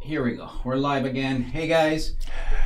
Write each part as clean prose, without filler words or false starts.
Here we go. We're live again. Hey guys,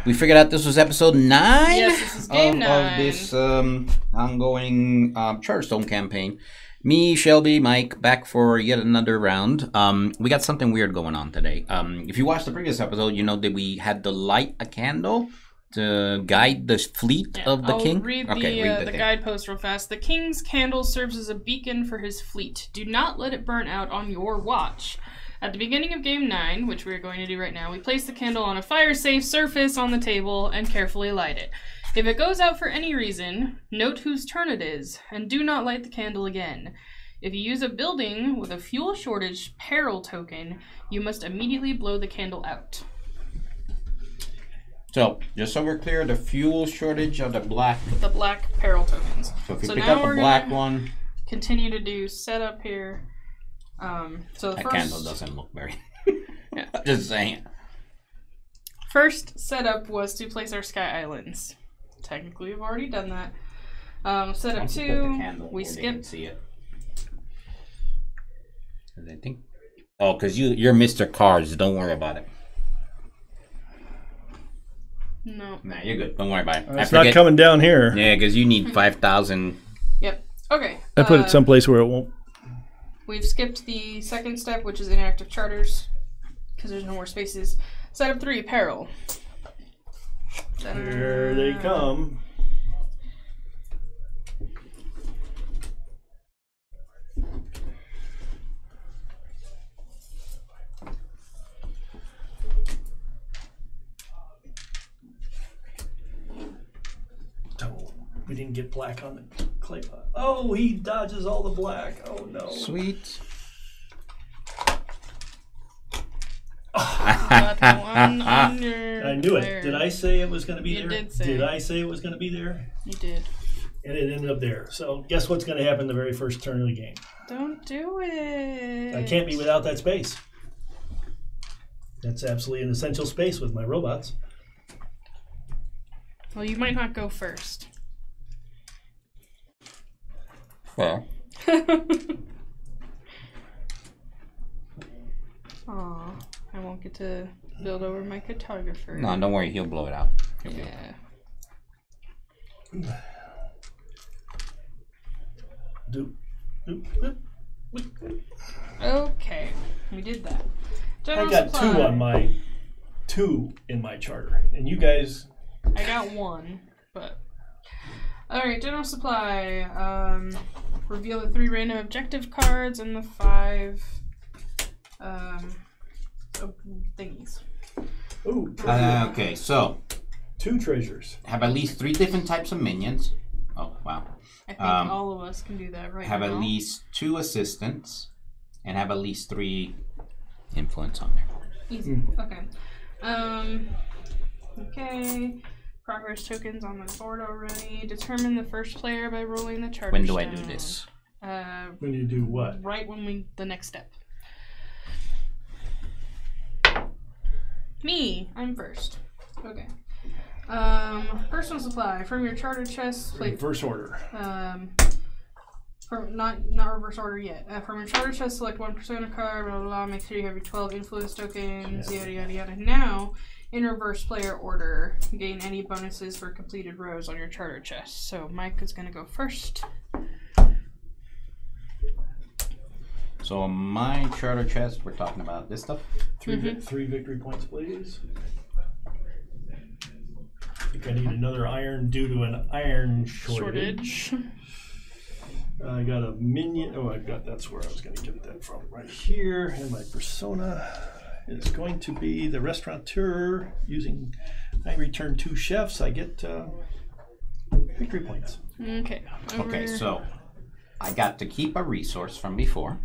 we figured out this was episode 9. Yes, this is game 9 of this ongoing Charterstone campaign. Me, Shelby, Mike, back for yet another round. We got something weird going on today. If you watched the previous episode, you know that we had to light a candle to guide the fleet of the king. Read the guidepost real fast. The king's candle serves as a beacon for his fleet. Do not let it burn out on your watch. At the beginning of Game 9, which we're going to do right now, we place the candle on a fire-safe surface on the table and carefully light it. If it goes out for any reason, note whose turn it is, and do not light the candle again. If you use a building with a fuel shortage peril token, you must immediately blow the candle out. So, just so we're clear, the fuel shortage of the black... The black peril tokens. So if you pick up a black one... Continue to do setup here. So the that first candle doesn't look very... Yeah. Just saying. First setup was to place our sky islands. Technically, we've already done that. Setup 2, we skip. See it. I think... Oh, because you're Mr. Cards. Don't worry about it. No. Nah, you're good. Don't worry about it. It's not coming down here. Yeah, because you need 5,000. Yep. Okay. I put it someplace where it won't. We've skipped the second step, which is inactive charters, because there's no more spaces. Setup 3, peril. Here they come. Oh, we didn't get black on the clay pot. Oh, he dodges all the black. Oh no. Sweet. I knew it. Did I say it was going to be there? You did say. Did I say it was going to be there? You did. And it ended up there. So guess what's going to happen the very first turn of the game? Don't do it. I can't be without that space. That's absolutely an essential space with my robots. Well, you might not go first. Well. Aw, I won't get to build over my cartographer. No, don't worry. He'll blow it out. Okay, we did that. General I got supply. 2 in my charter, and you guys. I got 1, but alright. General supply. Reveal the 3 random objective cards and the 5 thingies. Ooh. Okay, so 2 treasures. have at least 3 different types of minions. Oh wow. I think all of us can do that right have now. at least 2 assistants, and have at least 3 influence on there. Easy. Okay. Okay. Progress tokens on the board already. Determine the first player by rolling the Charterstone. When do I do this? When you do what? Right when the next step. Me, I'm first. Okay. Personal supply from your charter chest. Reverse order. From not reverse order yet. From your charter chest, select 1 persona card. Blah blah blah. Make sure you have your 12 influence tokens. Yada yada yada. Now, in reverse player order, gain any bonuses for completed rows on your charter chest. So Mike is gonna go first. So on my charter chest, we're talking about this stuff. 3 victory points, please. I think I need another iron due to an iron shortage. I got a minion. Oh, that's where I was going to get that from. Right here. And my persona is going to be the restaurateur. I return 2 chefs. I get victory points. Okay. Okay, so I got to keep a resource from before.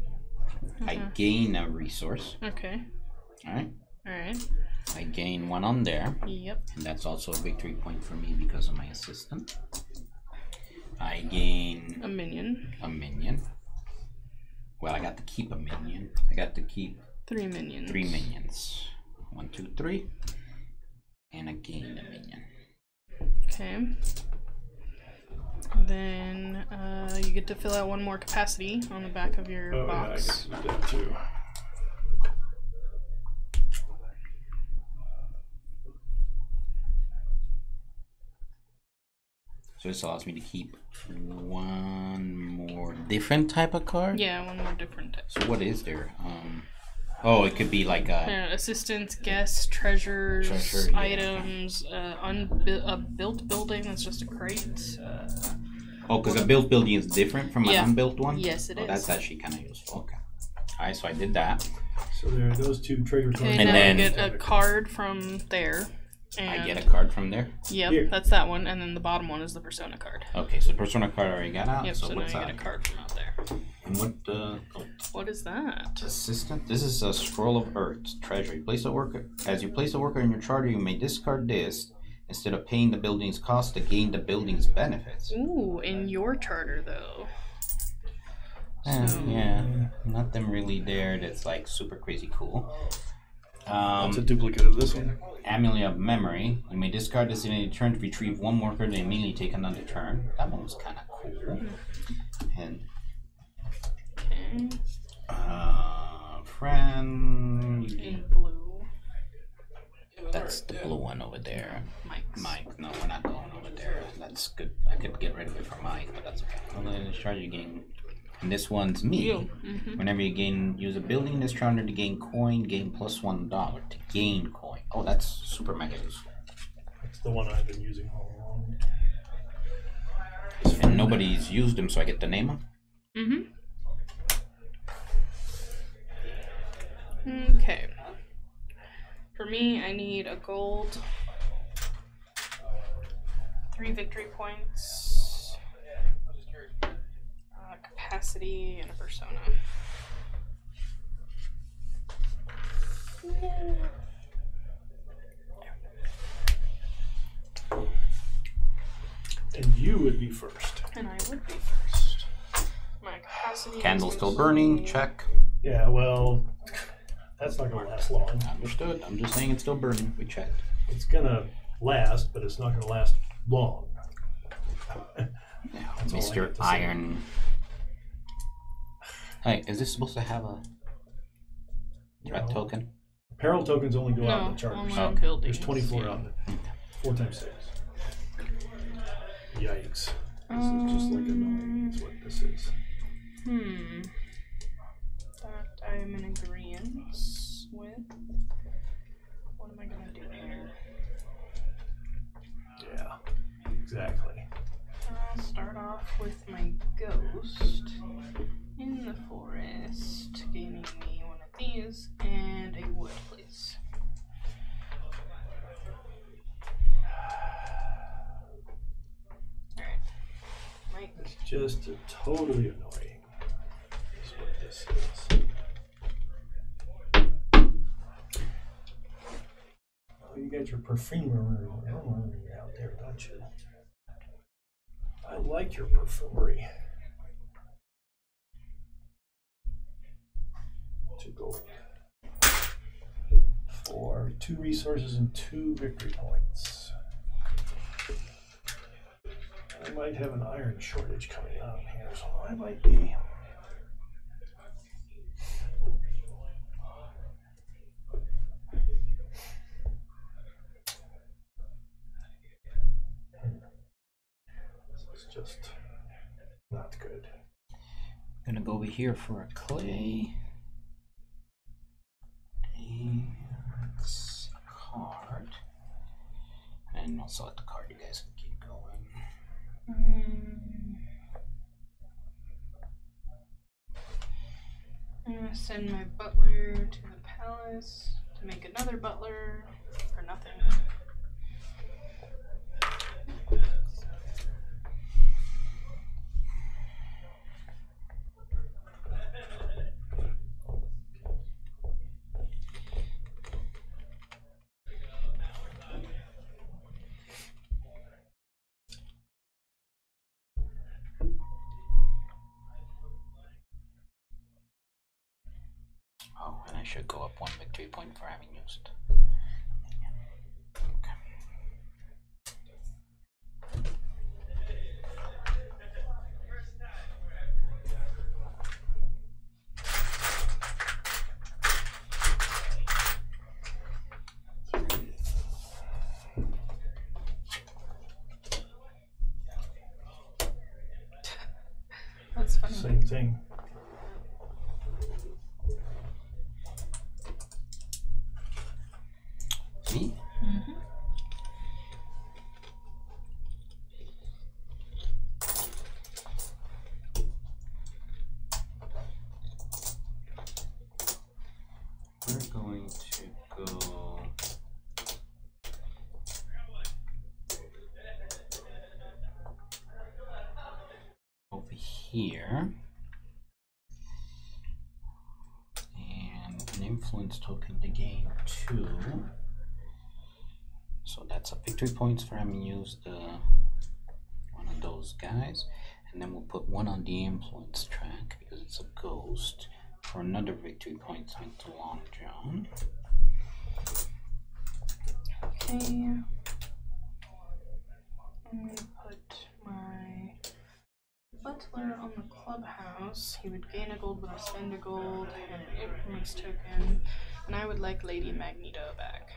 I gain a resource. Okay. Alright. Alright. I gain 1 on there. Yep. And that's also a victory point for me because of my assistant. I gain a minion. Well, I got to keep a minion. I got to keep 3 minions. 3 minions. 1, 2, 3. And I gain a minion. Okay. Then you get to fill out 1 more capacity on the back of your box. Yeah, I get that too. So this allows me to keep one more different type of card? Yeah, one more different type. So what is there? Oh, it could be like assistants, guests, treasures, Treasure, yeah. items, a built building that's just a crate. because a built building is different from an unbuilt one? Yes, it is. That's actually kind of useful. Okay. Alright, so I did that. So there are those 2 treasure cards. And then you get a card from there. And I get a card from there? Yep, Here. that's that one. And then the bottom one is the persona card. Okay, so persona card I already got out. Yep, so so now what's you that? get a card from out there. And what What is that? assistant? This is a scroll of earth treasure. You place a worker as you place a worker in your charter, you may discard this instead of paying the building's cost to gain the building's benefits. Ooh, in your charter though. Yeah, nothing really there that's like super crazy cool. That's a duplicate of this one. Amulet of Memory. You may discard this in any turn to retrieve one worker, then immediately take another turn. That one was kind of cool. And friend. In blue. That's the blue one over there. Mike's. Mike. No, we're not going over there. That's good. I could get rid of it for Mike, but that's okay. Well, then charge you gain. And this one's me. Mm-hmm. Whenever you use a building in this charter to gain coin, gain plus $1 to gain coin. Oh, that's super mega useful. That's the one I've been using all along. And nobody's used them, so I get to name them? Mm-hmm. Okay. For me, I need a gold, 3 victory points, capacity, and a persona. And you would be first. And I would be first. My capacity. Candle still burning, check. Yeah, well, that's not going to last long. Understood. I'm just saying it's still burning. We checked. It's going to last, but it's not going to last long. Now, That's all I Mr. got to say. Iron. Hey, is this supposed to have a threat No. token? Peril tokens only go out in No, the charters. only Oh. on buildings. There's 24 yeah. out there. 4 times 6. Yikes. This is just like annoying, is what this is. That I am in agreement with. What am I gonna do here? Yeah, exactly. I'll start off with my ghost in the forest, gaining me one of these, and a wood, please. Alright. Mike. It's just totally annoying, is what this is. Oh, you got your perfumery out there, don't you? I like your perfumery. To go for 2 resources and 2 victory points. I might have an iron shortage coming on here, so I might be. This is just not good. I'm gonna go over here for a clay. And a card. And I'll select the card, you guys can keep going. I'm gonna send my butler to the palace to make another butler for nothing. Oh, and I should go up 1 victory point for having used. Okay. thing. Me? Mm-hmm. We're going to go over here and an influence token to gain 2. So that's a victory points for having used one of those guys, and then we'll put 1 on the influence track because it's a ghost for another victory point thanks to Long John. Okay. I'm gonna put my butler on the clubhouse. He would gain a gold when I spend a gold and an influence token, and I would like Lady Magneto back.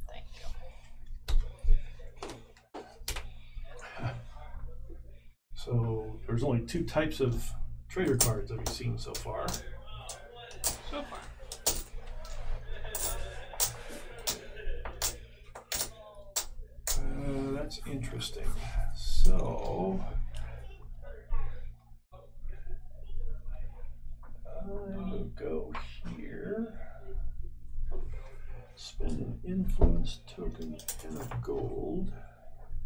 Thank you. So there's only 2 types of trader cards that we've seen so far. So far. That's interesting. So I will go here, spend an influence token and a gold,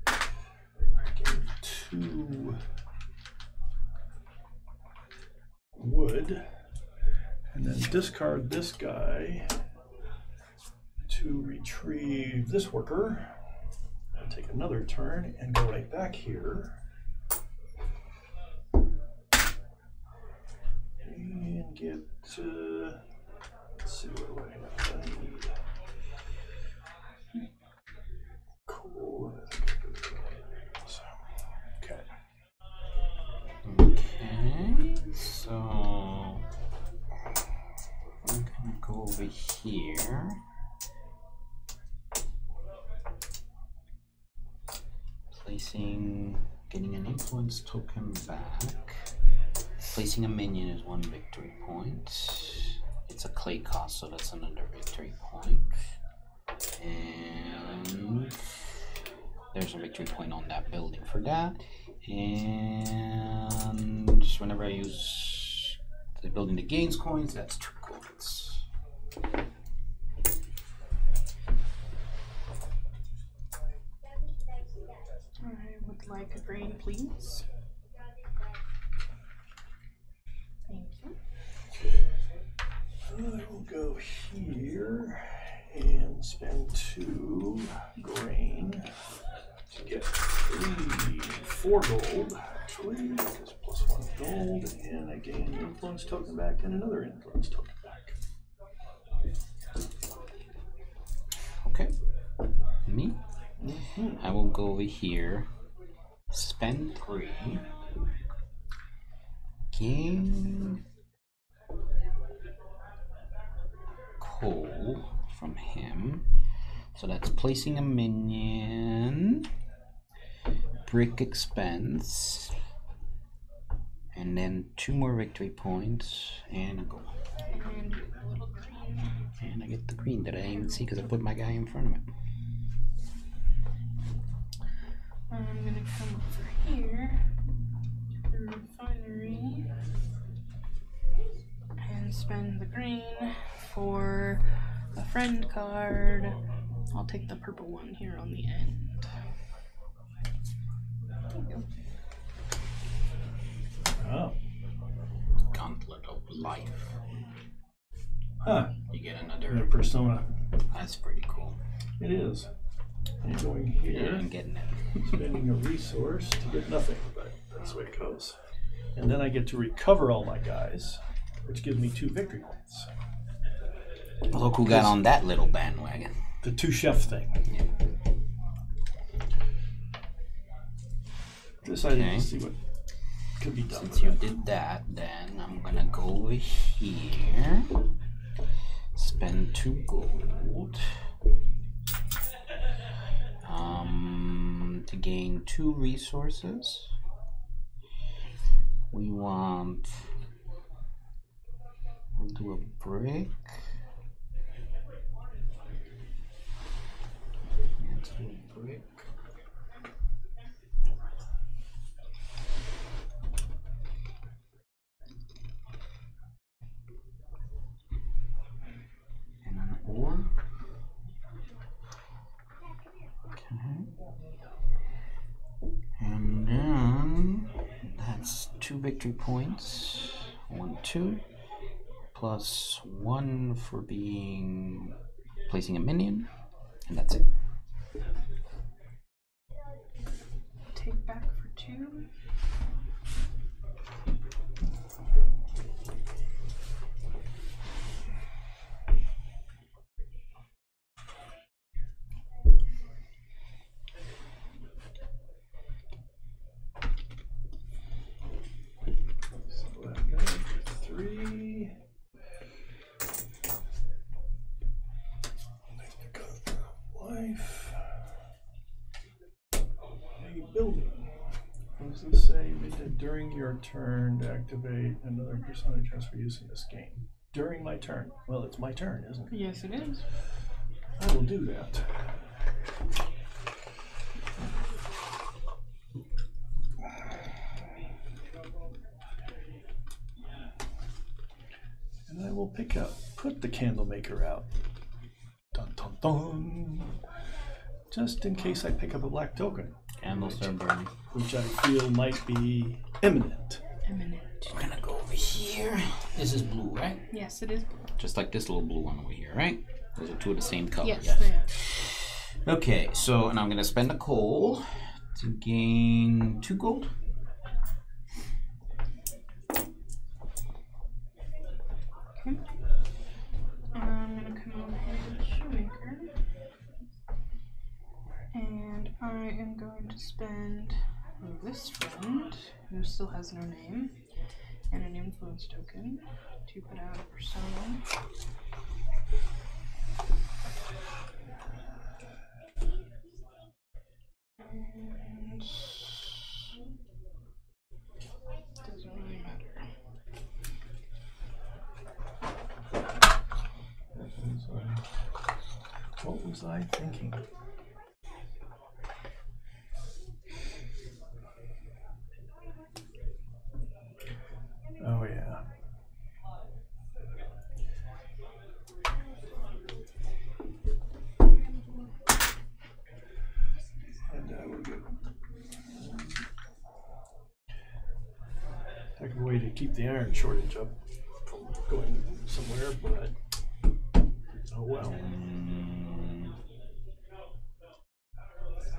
gain 2 wood, and then discard this guy to retrieve this worker. Take another turn and go right back here. And get, let's see, what do I need? Cool. Okay. Okay, so we're gonna go over here. Getting an influence token back. Placing a minion is 1 victory point. It's a clay cost, so that's another victory point. And there's a victory point on that building for that. And whenever I use the building that gains coins, that's 2 coins. I would like a green, please. Thank you. I will go here and spend 2 grain to get 4 gold, actually, because plus 1 gold, and I gain an influence token back and another influence token back. Okay. Me? I will go over here, spend 3, gain coal from him. So that's placing a minion, brick expense, and then 2 more victory points, and a goal. And a little green. And I get the green that I didn't see because I put my guy in front of it. I'm gonna come over here to the refinery and spend the green for a friend card. I'll take the purple one here on the end. There you go. Oh. Gauntlet of Life. Huh. You get Another another. persona. That's pretty cool. It is. And going Yeah, here, I'm getting it. spending a resource to get nothing, but that's the way it goes. And then I get to recover all my guys, which gives me 2 victory points. Look who got on that little bandwagon. The 2 chef thing. Yeah. Decided Okay. to see what could be done. Since you did that, then I'm gonna go over here, spend 2 gold, to gain 2 resources, we want. We'll do a brick. Let's do a brick. And an ore. Okay. And then that's 2 victory points. 1, 2. Plus 1 for placing a minion, and that's it. Take back for 2. So I've got 3. Life. A building. What does this say? During your turn to activate another persona transfer use in this game. During my turn. Well, it's my turn, isn't it? Yes, it is. I will do that. And I will put the candle maker out. Dun dun dun. Just in case I pick up a black token. Candles are burning. Which I feel might be imminent. We're gonna go over here. This is blue, right? Yes, it is. Just like this little blue one over here, right? Those are 2 of the same color. Yes, they are. Okay, so, and I'm gonna spend a coal to gain 2 gold. Okay. I'm gonna come over here to the shoemaker. And I am going to spend this friend, who still has no name, and an influence token to put out a persona. And doesn't really matter. What was I thinking? Oh yeah. And I will get a heck of a way to keep the iron shortage up from going somewhere, but oh well.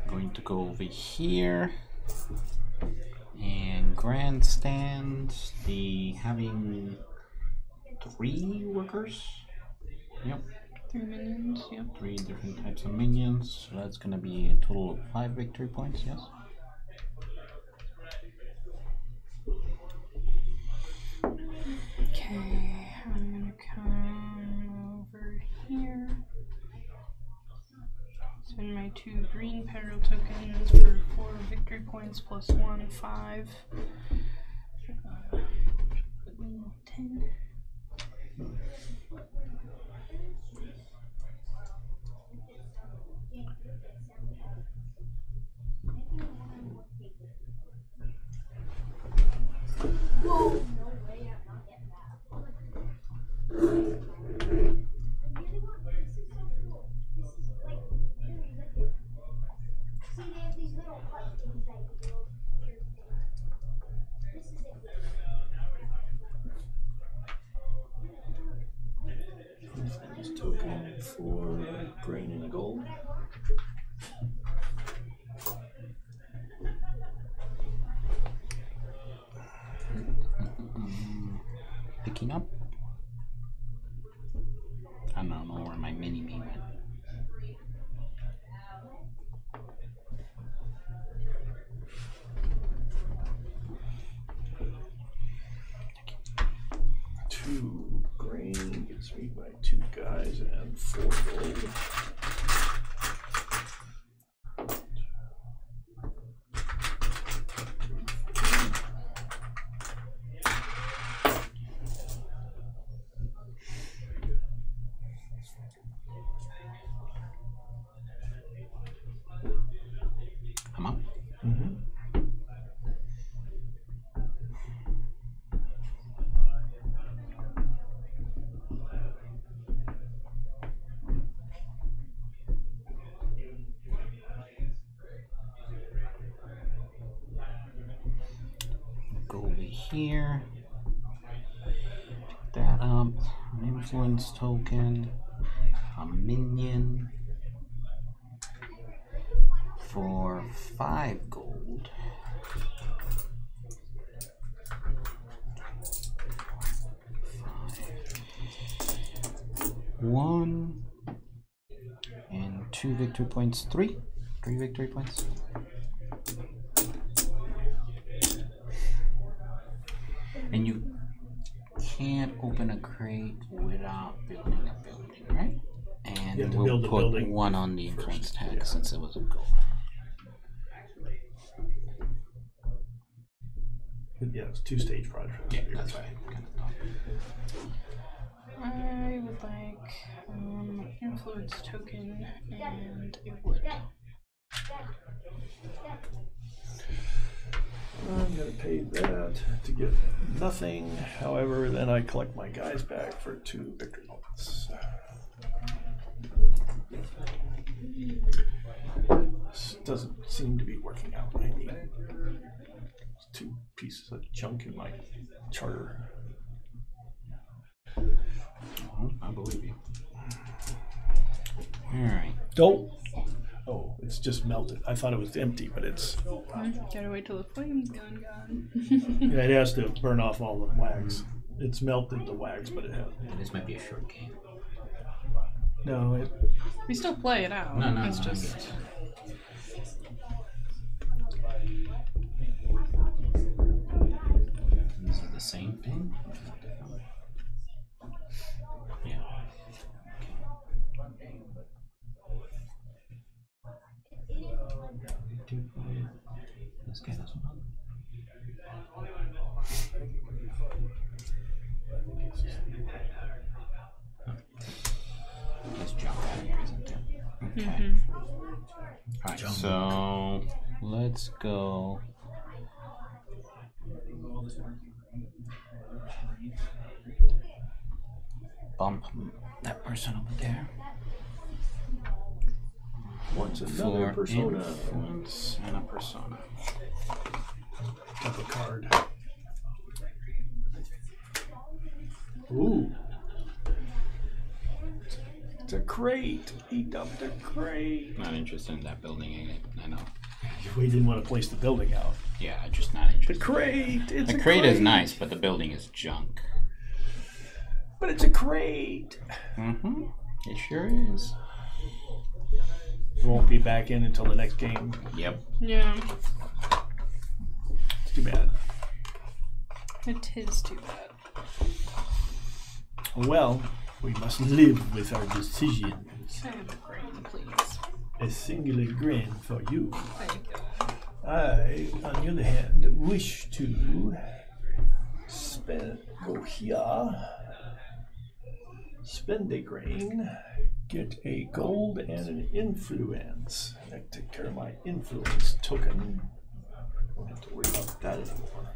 Going to go over here and grandstand the having 3 workers. Yep. 3 minions, yep. 3 different types of minions. So that's gonna be a total of 5 victory points, yes? Okay, I'm gonna come over here. Spend my 2 green peril tokens for 4 victory points plus 1, 5. 10. Whoa! This token for grain and gold. Picking up. I don't know where my mini-me went. Two grain gets me my 2 guys and 4 gold. I'm up. Mm-hmm. Go over here. Pick that up. An influence token. A minion. For 5 gold. 1 and 2 victory points. 3 victory points. And you can't open a crate without building a building, right? And we'll put 1 on the influence tag since it was a gold. Yeah, it's 2-stage project. Yeah, that's right. I would like influence token and a wood. I'm going to pay that to get nothing. However, then I collect my guys back for 2 victory points. This doesn't seem to be working out. I need 2 pieces of junk in my charter. I believe you. Alright. Oh, it's just melted. I thought it was empty, but it's... Gotta wait till the flame's gone. Yeah, it has to burn off all the wax. It's melted the wax, but it has... This might be a short game. No, it... We still play it out. No, It's just... This is the same thing? Yeah. Let's get this one. There's junk out here, isn't there? Okay. Alright, so let's go. Bump that person over there. What's another persona? Influence and a persona. Up a card. Ooh. It's a crate. He dumped a crate. Not interested in that building, ain't it? I know. We didn't want to place the building out. Yeah, just not The interested. crate. It's The a crate is nice, but the building is junk. But it's a crate. Mm-hmm. It sure is. It won't be back in until the next game. Yep. Yeah. It's too bad. It is too bad. Well, we must live with our decisions. I have a grain, please. A singular grain for you. Thank you. I, on the other hand, wish to go here, spend a grain, get a gold and an influence. I take care of my influence token. Don't have to worry about that anymore.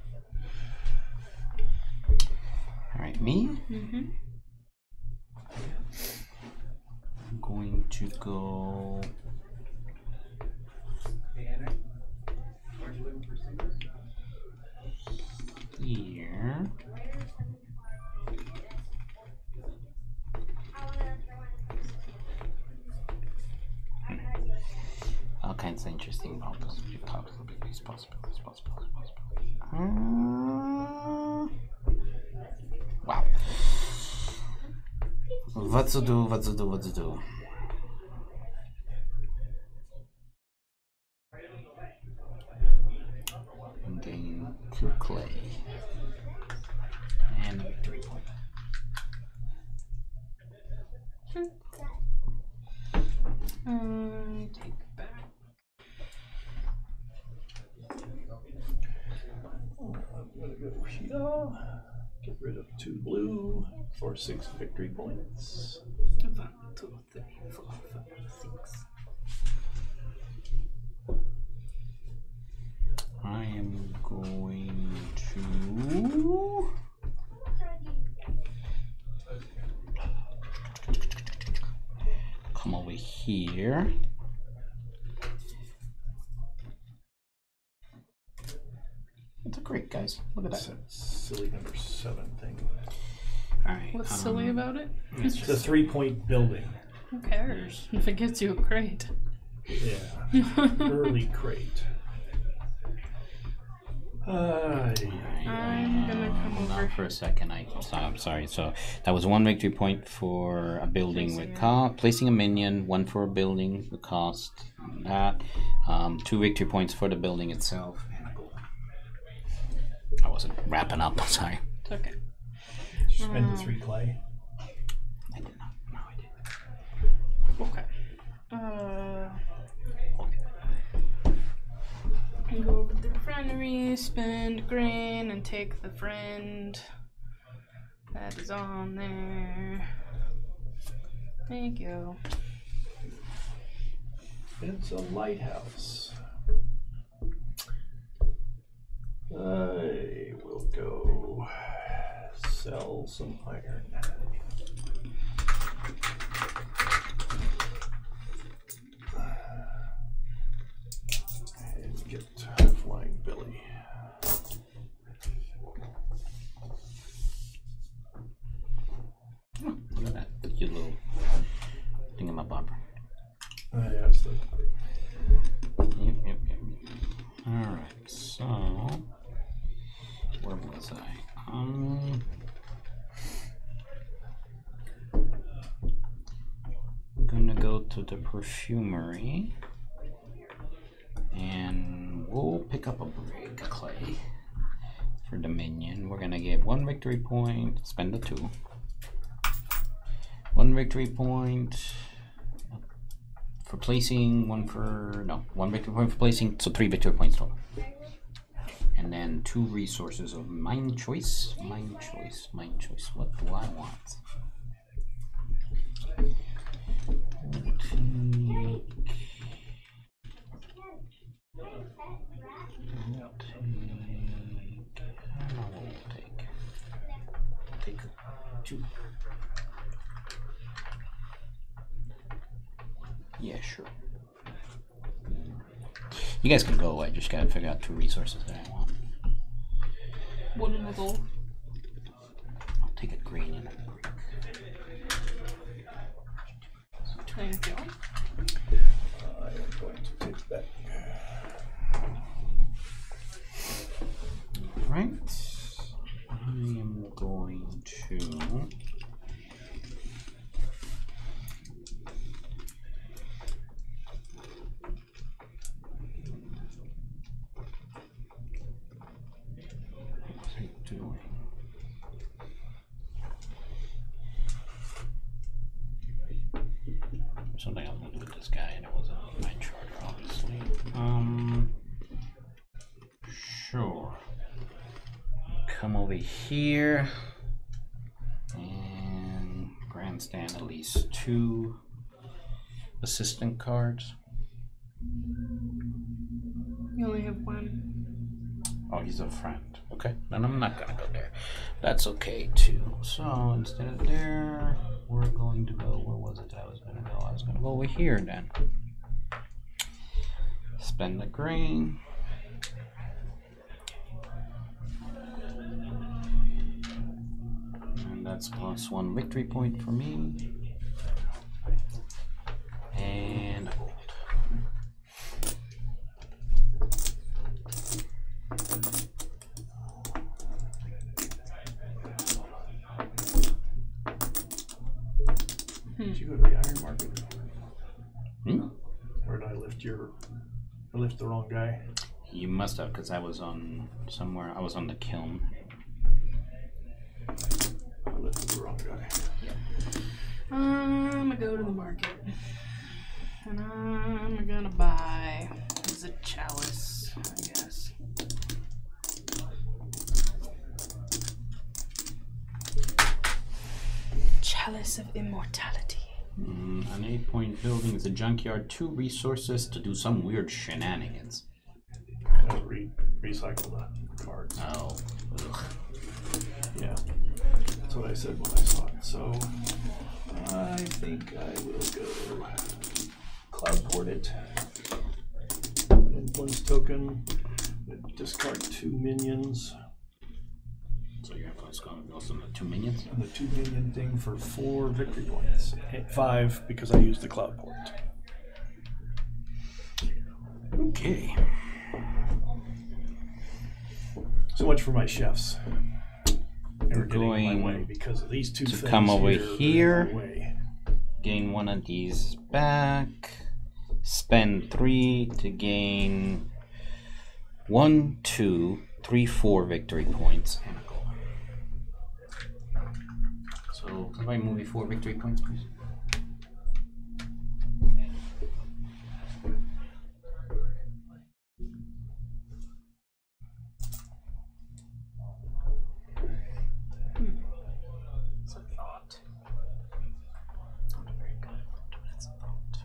Alright, me? Mm-hmm. I'm going to go. Here. All kinds of interesting possibilities. Wow. What to do? I'm getting 2 clay. And a victory point. Take back. I'm gonna go here, get rid of 2 blue, for 6 victory points. 1, 2, 3, 4, 5, 6. I am going to come over here. It's a great, guys. Look at that. Silly number 7 thing. All right. What's silly about it? It's a 3-point building. Who cares if it gets you a crate? Yeah. Early crate. I'm gonna come Hold over on for a second. I'm sorry. So that was 1 victory point for a building with placing a minion, 1 for a building, the cost, that. 2 victory points for the building itself. I wasn't wrapping up. Sorry. It's okay. Did you spend the 3 clay? I did not. No, I didn't. Okay. And go over to the refinery, spend grain, and take the friend that is on there. Thank you. It's a lighthouse. I will go sell some iron. And get Flying Billy. Look at that cute little thingamabob. Yeah, it's the... Yep. Alright, so... Where was I? I'm gonna go to the perfumery. And we'll pick up a brig clay for the minion. We're gonna get 1 victory point, spend the 2. 1 victory point for placing, 1 victory point for placing, so 3 victory points total. And then 2 resources of mine choice. What do I want? Take 2. Yeah, sure. You guys can go. I just gotta figure out 2 resources that I want. What in the goal? I'll take a green and a brick. Thank you. I am going to take that. Alright. I am going to... doing? Something I was gonna do with this guy, and it wasn't my charter, obviously. Sure. Come over here and grandstand at least 2 assistant cards. You only have 1. Oh, he's a friend. Okay, then I'm not gonna go there. That's okay too. So instead of there, we're going to go. Where was it I was gonna go? I was gonna go over here then. Spend the grain. And that's plus 1 victory point for me. And a gold. Did you go to the iron market? Hmm? Or did I lift the wrong guy? You must have, because I was on somewhere. I was on the kiln. I lifted the wrong guy. I'm gonna go to the market. And I'm gonna buy the chalice, I guess. Chalice of Immortality. An 8-point building is a junkyard. 2 resources to do some weird shenanigans. Recycle the cards. Oh. Ugh. Yeah. That's what I said when I saw it. So I think I will go Cloudport it. An influence token. Discard 2 minions. So your influence goes on the 2 minions? And the 2 minion thing for 4 victory points. 5 because I used the Cloudport. Okay. So much for my chefs. They were Going getting in my way because of these 2 to things come over here. here. In my way. Gain 1 of these back. Spend 3 to gain 1, 2, 3, 4 victory points and a goal. So, can I move 4 victory points, please? It's a thought. Not very good, but it's a thought.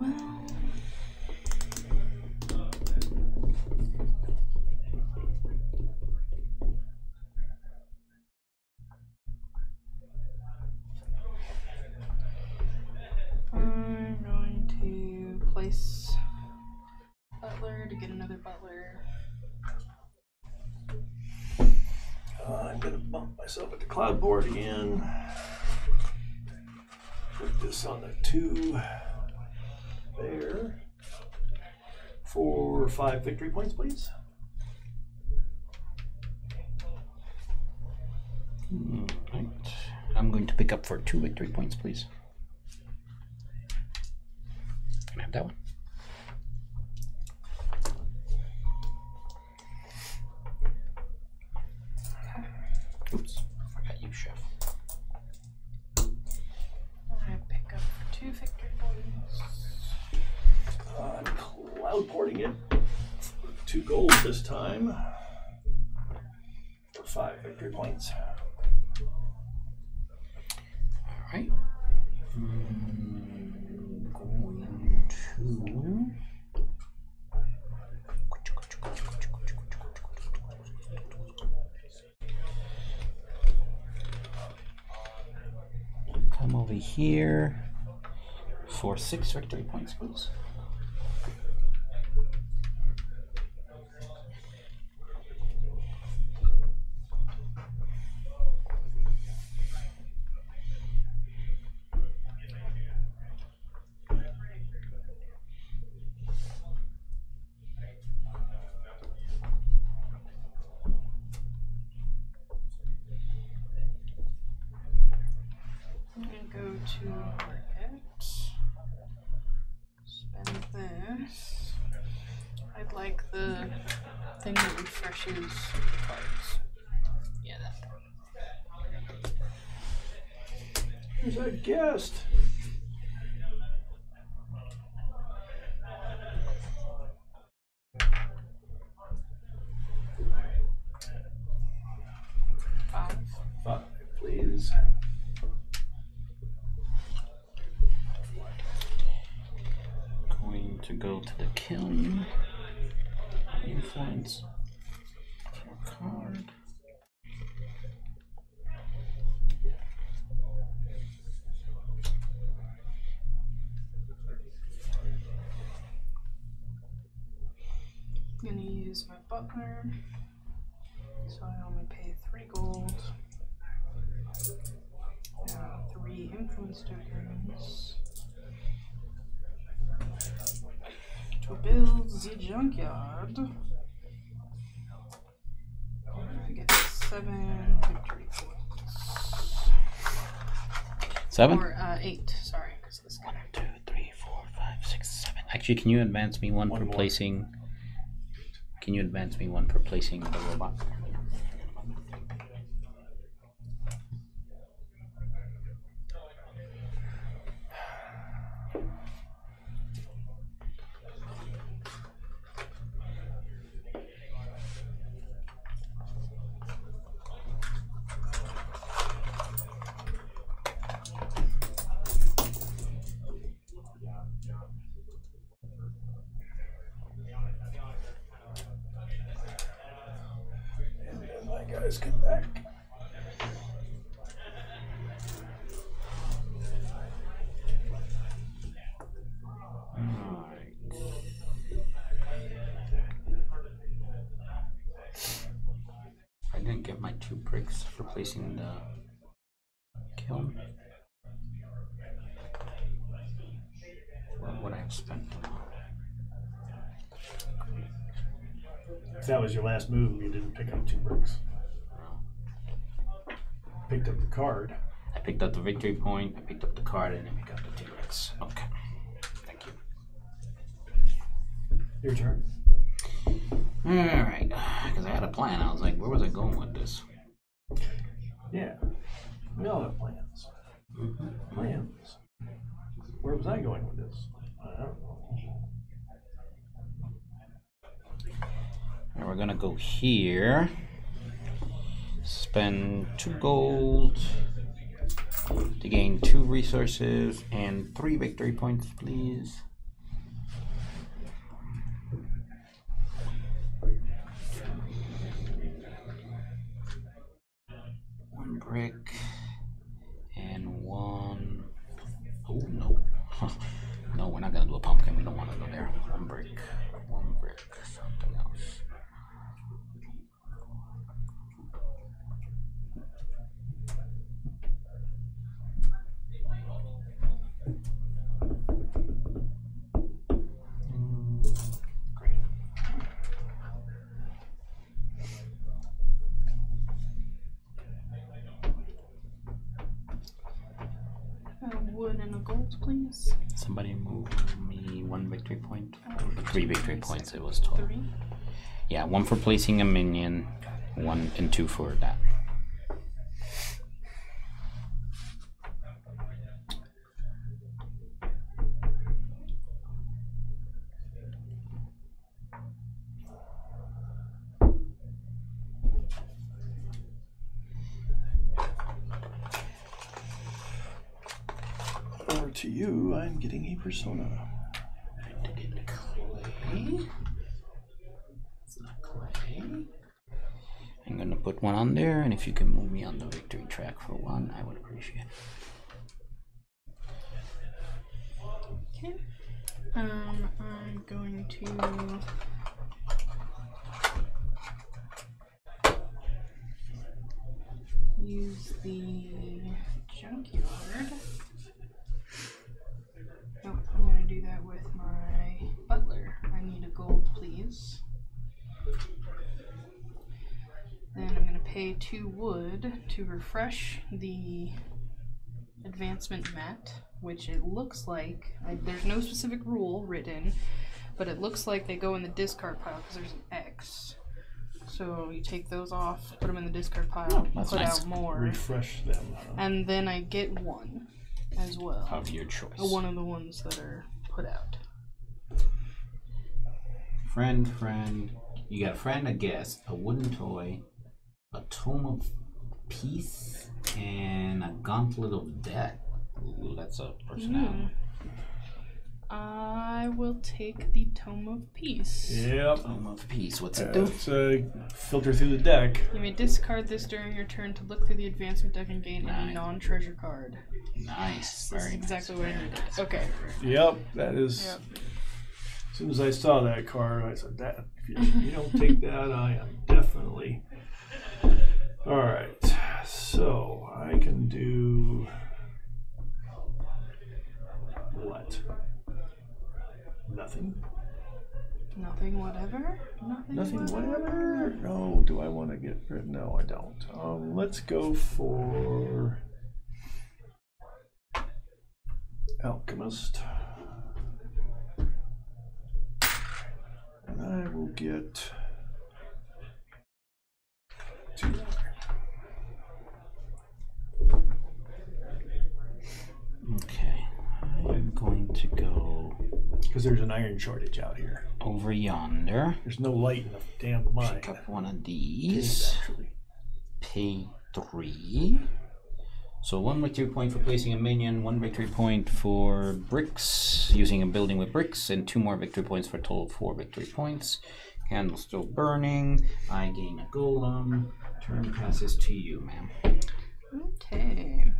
Well, I'm going to place Butler to get another Butler. I'm going to bump myself at the Cloudboard again. Put this on the 2 there. For 5 victory points, please. Right. I'm going to pick up for 2 victory points, please. Can I have that one? Oops, forgot you, chef. I pick up for 2 victory points. I'm Cloudporting it for 2 gold this time. For 5 victory points. Alright. Going to come over here for 6 victory points, please. I'm going to go to market. Spend this. I'd like the thing that refreshes the cards. Yeah, that. There's a guest. Five. 5, please. Going to go to the kiln. Influence. For a card. I'm going to use my butler. So I only pay 3 gold. 3 influence tokens. To build the junkyard. I get 7 victory points. 7? Or 8, sorry, because this guy. 1, 2, 3, 4, 5, 6, 7. Actually, can you advance me one One for more. placing Can you advance me one for placing the robot? Guys, come back. Alright. I didn't get my 2 bricks for placing the kiln. What would I have spent them on? If that was your last move, you didn't pick up 2 bricks. Picked up the card. I picked up the victory point, I picked up the card, and then picked up the 2 bricks. Okay. Thank you. Your turn. Alright. Because I had a plan. I was like, where was I going with this? Yeah. We all have plans. Plans. Where was I going with this? I don't know. And we're gonna go here. Spend 2 gold to gain 2 resources and 3 victory points, please. One brick and 1. Oh no. No, we're not gonna do a pumpkin. We don't want to go there. 1 brick, something else. Great. Wood and a gold, please. Somebody move me 1 victory point. 3 victory points it was total. 3? Yeah, 1 for placing a minion, 1 and 2 for that. Over to you, I'm getting a persona. Clay. It's not clay. I'm gonna put 1 on there, and if you can move me on the victory track for 1, I would appreciate it. Okay. I'm going to use the junkyard. Nope, I'm going to do that with my butler. I need a gold, please. Then I'm going to pay 2 wood to refresh the advancement mat, which it looks like, there's no specific rule written, but it looks like they go in the discard pile because there's an X. So you take those off, put them in the discard pile, put nice. out more, Refresh them. and then I get 1 as well. Of your choice. One of the ones that are put out. Friend. You got a friend, a guest, a wooden toy, a tome of peace, and a gauntlet of death. Ooh, that's a personality. I will take the Tome of Peace. Yep. Tome of peace. What's it do? It's a filter through the deck. You may discard this during your turn to look through the advancement deck and gain any Nice. non-treasure card. Nice. This Very is exactly nice. what I needed. Okay. Yep, that is. Yep. As soon as I saw that card, I said, "That if you don't take that, I am definitely." All right, so I can do what? Nothing. Nothing, whatever. Nothing, whatever. No, do I want to get rid? No, I don't. Let's go for Alchemist. And I will get Okay, I'm going to go because there's an iron shortage out here. over yonder. There's no light in the damn mine. Pick up one of these. Pay 3. So 1 victory point for placing a minion, 1 victory point for bricks, using a building with bricks, and 2 more victory points for a total of 4 victory points. Candle still burning. I gain a golem. Turn passes to you, ma'am. Okay.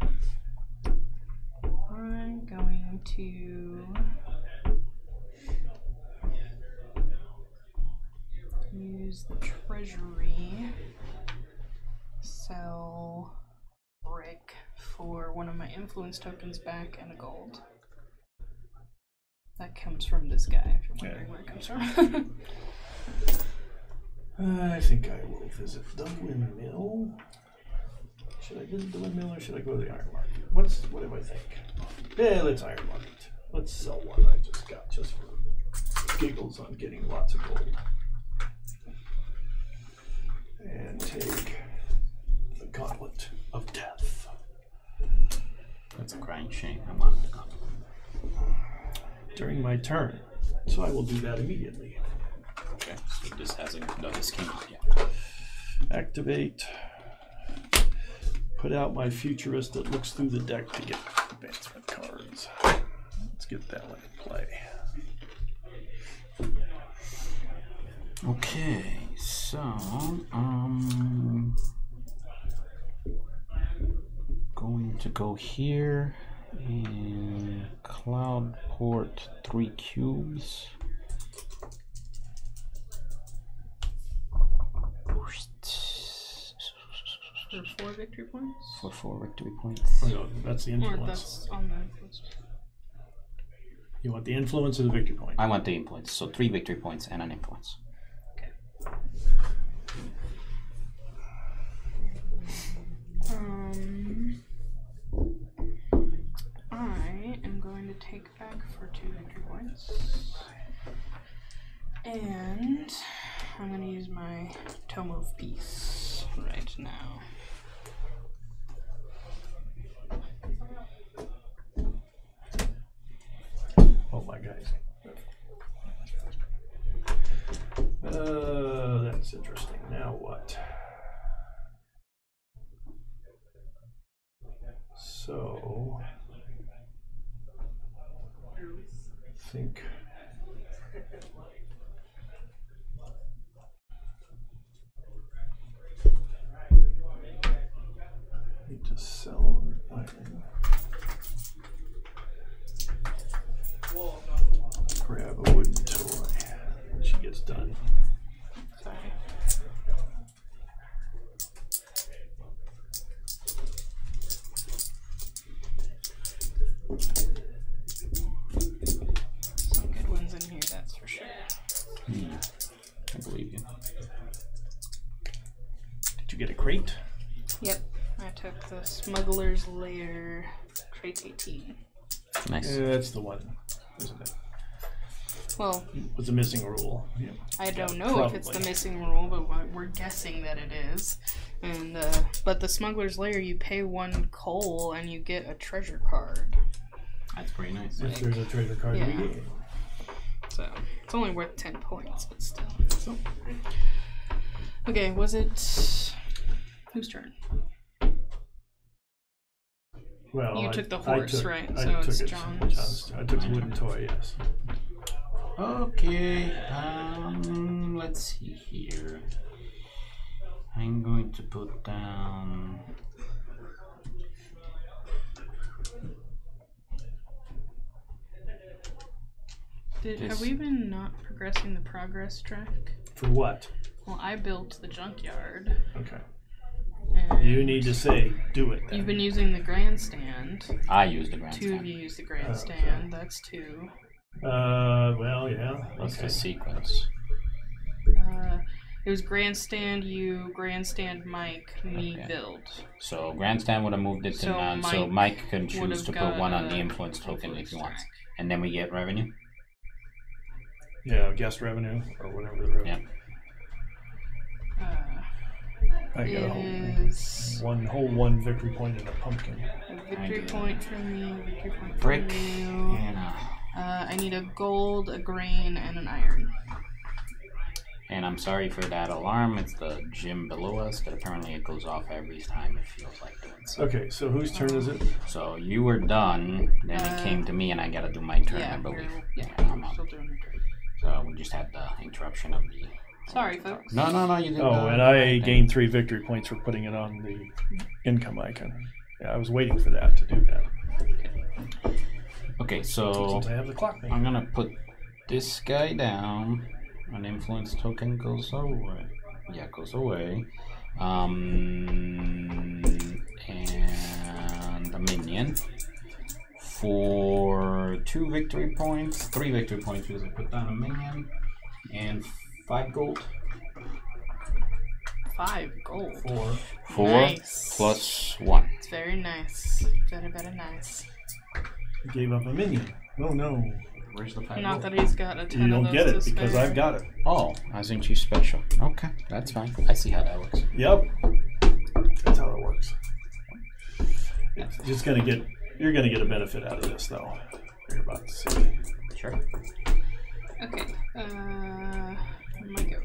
I'm going to use the treasury, sell brick for one of my influence tokens back and a gold. That comes from this guy, if you're wondering where it comes from. I think I will visit the windmill. Should I visit the windmill or should I go to the iron market? What do I think? Yeah, let's iron market. Let's sell one I just got just for giggles on getting lots of gold. And take the gauntlet of death. That's a crying shame. I wanted the gauntlet. During my turn. So I will do that immediately. Okay, so this hasn't, no, this came out yet. Activate. Put out my futurist that looks through the deck to get advancement cards. Let's get that one in play. Okay, so going to go here and cloud port 3 cubes. For 4 victory points? For 4 victory points. Oh, no, that's the Or influence. that's on the influence. You want the influence or the victory point? I want the influence, so 3 victory points and an influence. Okay. I am going to take back for 2 victory points. And I'm going to use my Tome of Peace right now. Oh my guys. That's interesting. Now what? So think need to sell iron. Grab a wooden toy when she gets done. Sorry. Some good ones in here, that's for sure. I believe you. Did you get a crate? Yep, I took the Smuggler's Lair, crate 18. Nice. Yeah, that's the one, isn't it? Well, Was a missing rule. Yeah. I don't know if it's the missing rule, but we're guessing that it is. And but the Smuggler's Lair, you pay 1 coal and you get a treasure card. That's pretty nice. If there's a treasure card Yeah. to be gained. So it's only worth 10 points, but still. So. Okay, was it whose turn? Well, You took the horse, right? I So took it's it. John's. I took the wooden toy, yes. Okay, let's see here. I'm going to put down Have we been not progressing the progress track? For what? Well, I built the junkyard. Okay. And You need to say, do it then. You've been using the grandstand. I used the 2 of grandstand. you used the grandstand. That's 2. Well, yeah. What's Okay. the sequence? It was grandstand you, grandstand Mike, me Okay. build. So grandstand would have moved it to So none, so Mike Mike can choose would've to put got 1 on a the influence token if influence he wants. track. And then we get revenue? Yeah, guest revenue or whatever the revenue. Yeah. I got a whole one victory point and a pumpkin. A victory point from me, a victory point Brick from you. and I need a gold, a grain, and an iron. and I'm sorry for that alarm. It's the gym below us, but apparently it goes off every time it feels like doing so. Okay, so whose turn is it? So you were done, then it came to me, and I gotta do my turn, I believe. I'm still doing your turn. So we just had the interruption of the... Sorry, folks. No, you didn't. Oh, and I gained 3 victory points for putting it on the income icon. Yeah, I was waiting for that to do that. Okay, so Since I have the clock thing. I'm gonna put this guy down. An influence token goes away. Yeah, goes away. And a minion for 2 victory points, 3 victory points because I put down a minion, and 5 gold. 5 gold. 4 Nice. plus 1. It's very nice. Very, very nice. I gave up a minion. Oh no. Where's the 5 Not gold? that he's got a ton You of don't those get to it because spare. I've got it. Oh, I think she's special. Okay, that's fine. I see how that works. Yep. That's how it works. It's just gonna get, you're gonna get a benefit out of this though. You're about to see. Sure. Okay. My go.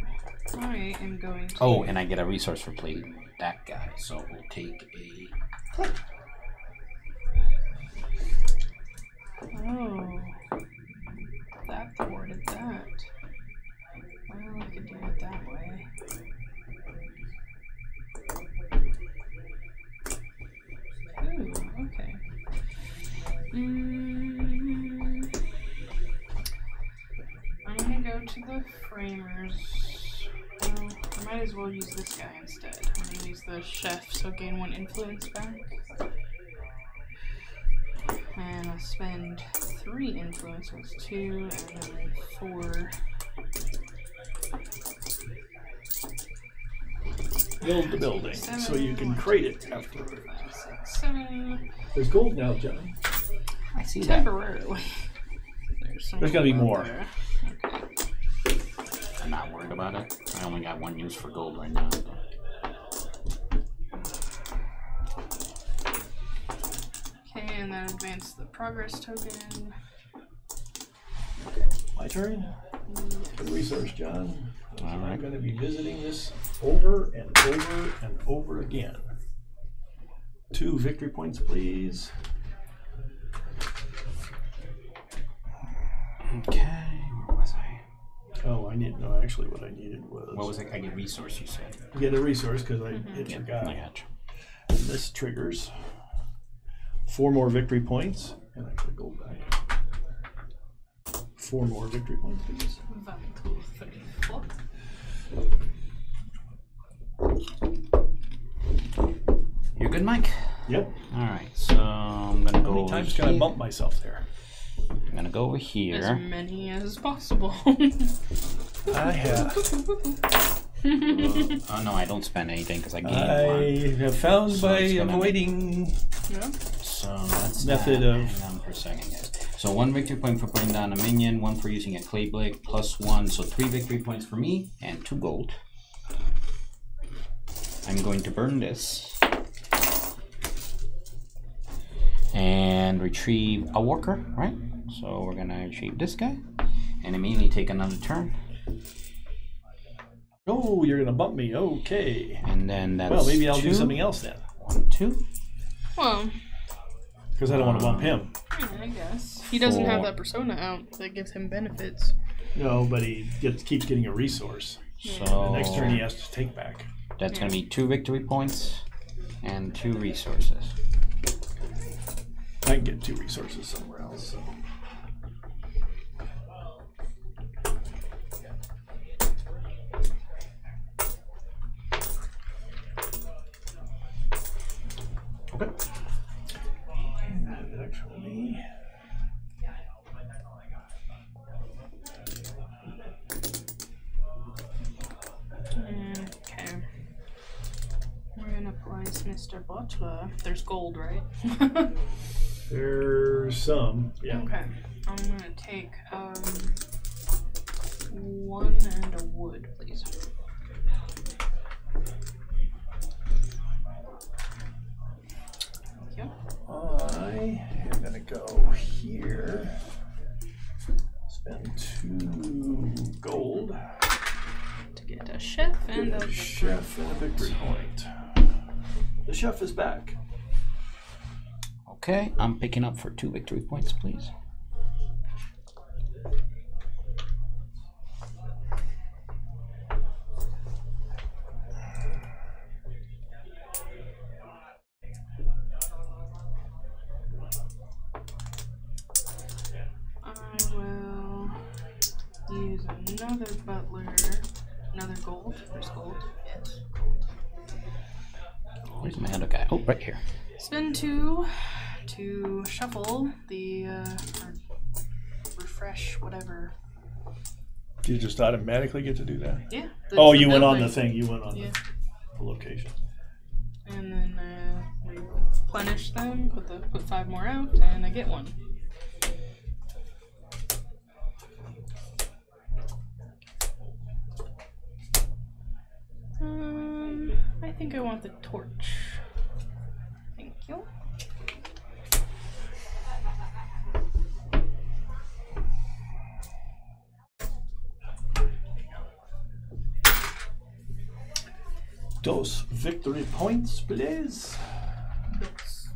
I am going to. Oh, and I get a resource for playing that guy, so we'll take a click. Oh. That thwarted that. Well, I could do it that way. Ooh, okay. I'm gonna go to the framers. Well, I might as well use this guy instead. I'm gonna use the chef, so gain 1 influence back. And I'll spend 3 influence, so it's 2, and then 4. Build the building so you can crate it afterwards. 5, 6, 7. There's gold now, John. I see that. Temporarily. There's gotta be more. There. Okay. I'm not worried about it. I only got 1 use for gold right now. Okay, and then advance the progress token. My turn? Good research, John. All I'm right. going to be visiting this over and over and over again. 2 victory points, please. Okay, where was I? Oh, no, actually what I needed was... What was it? I get resource, you said. Get a resource because I hit your I guy. got you. And this triggers 4 more victory points. And I put gold back. 4 more victory points, please. 1, 2, 3, 4. You're good, Mike? Yep. Alright, so I'm gonna How go many over times here. can I bump myself there? I'm gonna go over As here. many as possible. I have. Oh no, I don't spend anything because I gain 1. I have found So by it's gonna be- avoiding Yeah. So that's method that. of- Hang on for a second, guys. So 1 victory point for putting down a minion, 1 for using a clay blade, plus 1. So 3 victory points for me and 2 gold. I'm going to burn this and retrieve a worker, right? So we're gonna retrieve this guy and immediately take another turn. Oh, you're gonna bump me. Okay. And then that's Well, maybe I'll 2. do something else then, 1, 2. Well, because I don't want to bump him. yeah, I guess. He doesn't have 4. that persona out that gives him benefits. No, but he keeps getting a resource. So The next turn he has to take back. that's gonna be 2 victory points and 2 resources. I can get 2 resources somewhere else. So. Okay. And actually, Okay. We're gonna place Mr. Butler. There's gold, right? there's some. Yeah. Okay. I'm gonna take 1 and a wood, please. you. I am going to go here. Spend 2 gold. To get a chef and a chef and a victory point. The chef is back. Okay, I'm picking up for 2 victory points, please. I will use another butler, another gold. There's gold. Yes, gold. Where's my other guy? Oh, right here. Spend 2 to shuffle the or refresh whatever. Do you just automatically get to do that? Yeah. Oh, you went on the thing. You went on the location. And then replenish them. Put 5 more out, and I get 1. I think I want the torch. Thank you. Dos victory points, please. Dos.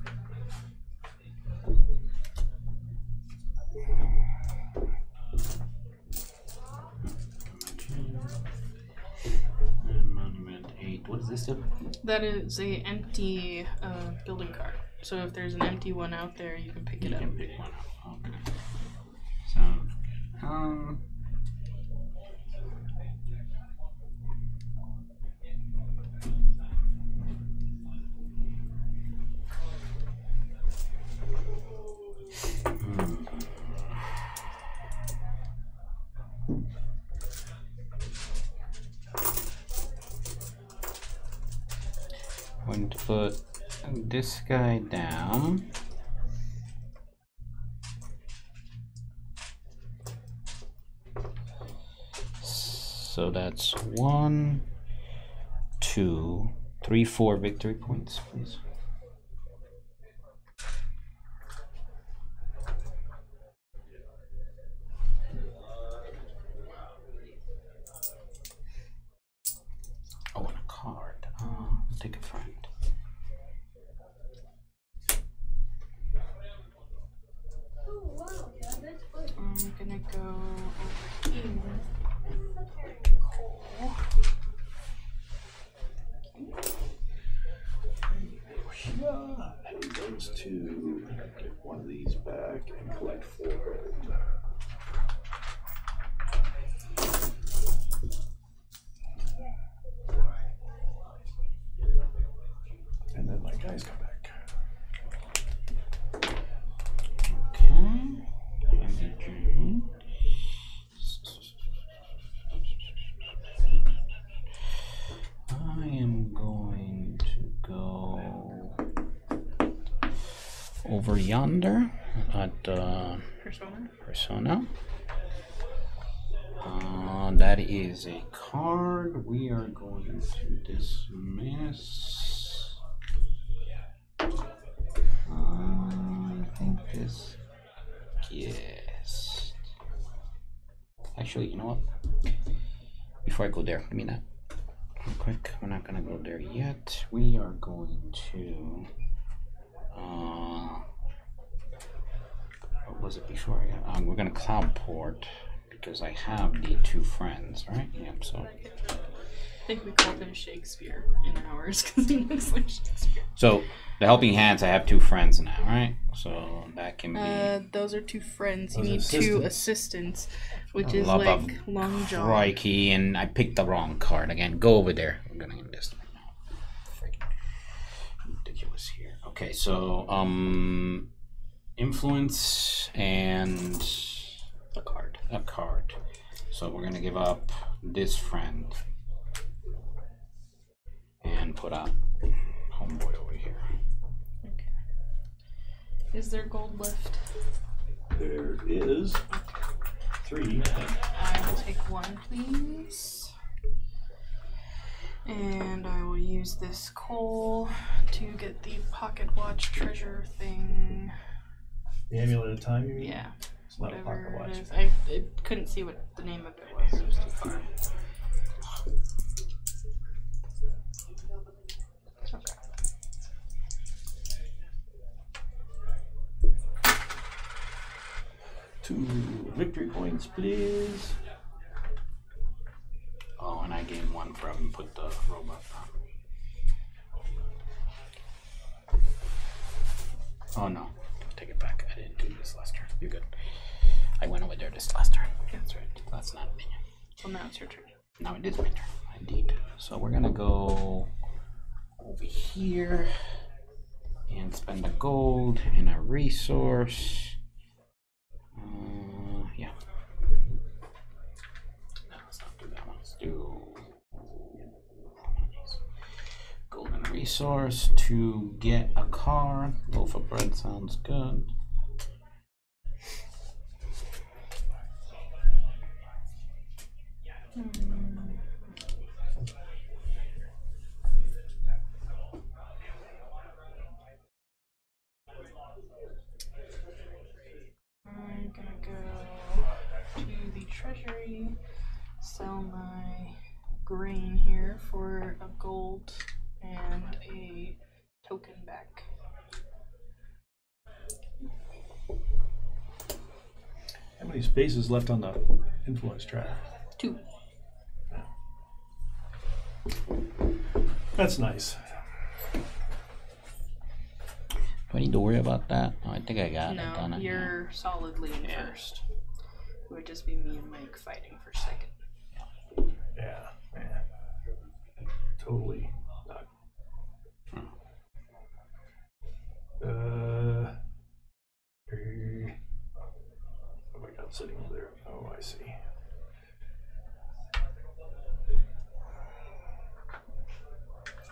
Monument 8. What is this do? That is a empty building card. So if there's an empty one out there, you can pick it up. You can pick one up. Okay. So, going to put this guy down. So that's 1, 2, 3, 4 victory points, please. Oh, and a card. I'll take a friend. I'm gonna go over here. Pay those 2. Get one of these back and collect 4 gold. And then my guys come back. Okay. I am going to go over yonder at Persona. That is a card. We are going to dismiss. I think this. Yes. Actually, you know what? Before I go there, give me that. Real quick. We're not gonna go there yet. We are going to. What was it before I got? We're gonna cloud port because I have the 2 friends, right? Yep. So. I think we called him Shakespeare in ours because he looks like Shakespeare. So the helping hands, I have 2 friends now, right? So that can be. Those are 2 friends. You Those need assistants. 2 assistants, which is Love like of Long John. Crikey, and I picked the wrong card again. Go over there. I'm gonna get this right now. Freaking ridiculous here. Okay, so influence and a card. So we're gonna give up this friend and put up homeboy over here. Okay. Is there gold left? There is 3. I will take 1, please. And I will use this coal to get the pocket watch treasure thing. The amulet of time, you mean? Yeah. It's not a pocket Whatever watch. it is. I couldn't see what the name of it was. It was too far. Okay. Two victory points, please. Oh, and I gained one for having put the robot on. Oh no, take it back. I didn't do this last turn. You're good. I went over there this last turn. That's right. That's not a minion. So now it's your turn. Now it is my turn, indeed. So we're gonna go over here and spend the gold in a resource. Yeah. No, let's not do that one. Let's do golden resource to get a car. Loaf of bread sounds good. I'm gonna go to the treasury, sell my grain here for a gold and a token back. How many spaces left on the influence track? 2. That's nice. Do I need to worry about that? Oh, I think I got it. No, Done it. you're solidly in first. It would just be me and Mike fighting for second. Yeah, man. Totally not. What have I got sitting over there? Oh, I see.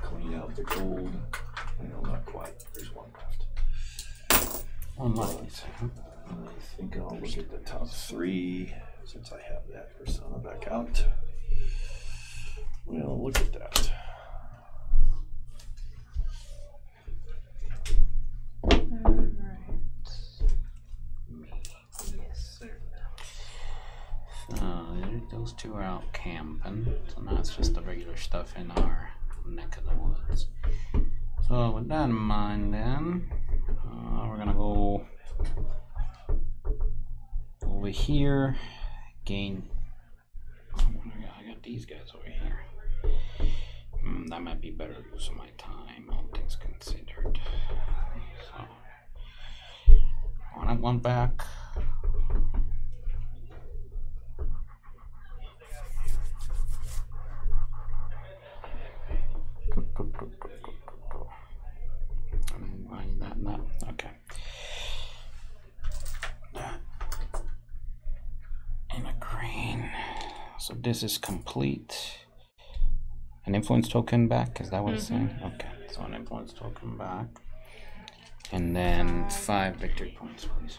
Clean out the gold. No, not quite. There's one left. One left. I think I'll look at the top 3 since I have that persona back out. Well, look at that. Alright. Yes, sir. So those two are out camping. So now it's just the regular stuff in our neck of the woods. So with that in mind, then we're gonna go over here. Gain. I got these guys over here. That might be better use of my time, all things considered. So I want one back. Not. Okay. And a green. So this is complete. An influence token back? Is that what it's saying? Okay. So an influence token back. And then 5 victory points, please.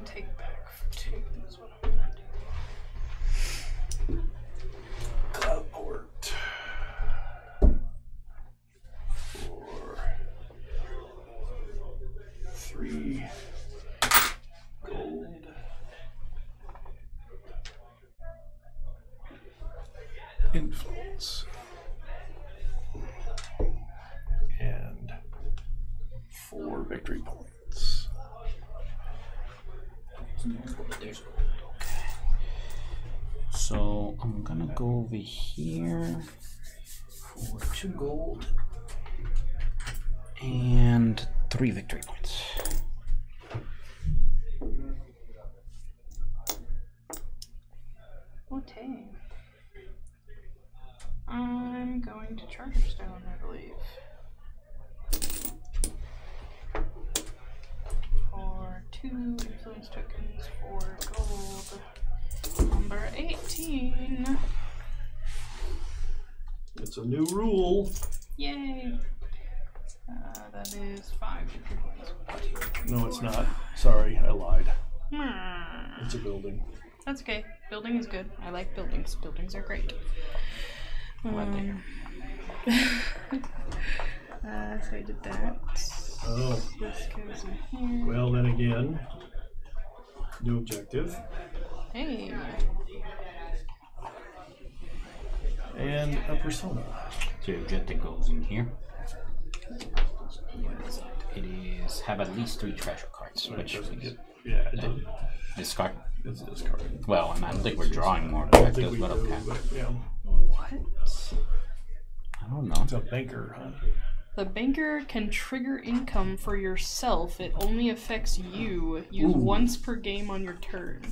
Take back for 2 is what I'm gonna do. Cloudport. 4, 3 gold. Influence. And 4 victory points. There's gold. Okay. So I'm gonna go over here for 2 gold and 3 victory points. Okay. I'm going to Charterstone, I believe. For 2 2 influence tokens for gold. Number 18. It's a new rule. Yay! That is 5 victory points. No, it's not. Sorry, I lied. It's a building. That's okay. Building is good. I like buildings. Buildings are great. So I did that. Oh. This goes in here. Well, then again, new objective. Hey. And a persona. So your objective goes in here. It is have at least 3 treasure cards, which is Yeah, it doesn't. discard. It's a discard. Well, I don't think we're drawing more I don't think objectives, we but do, okay. but yeah. What? I don't know. It's a banker, huh? The banker can trigger income for yourself. It only affects you. Use once per game on your turn.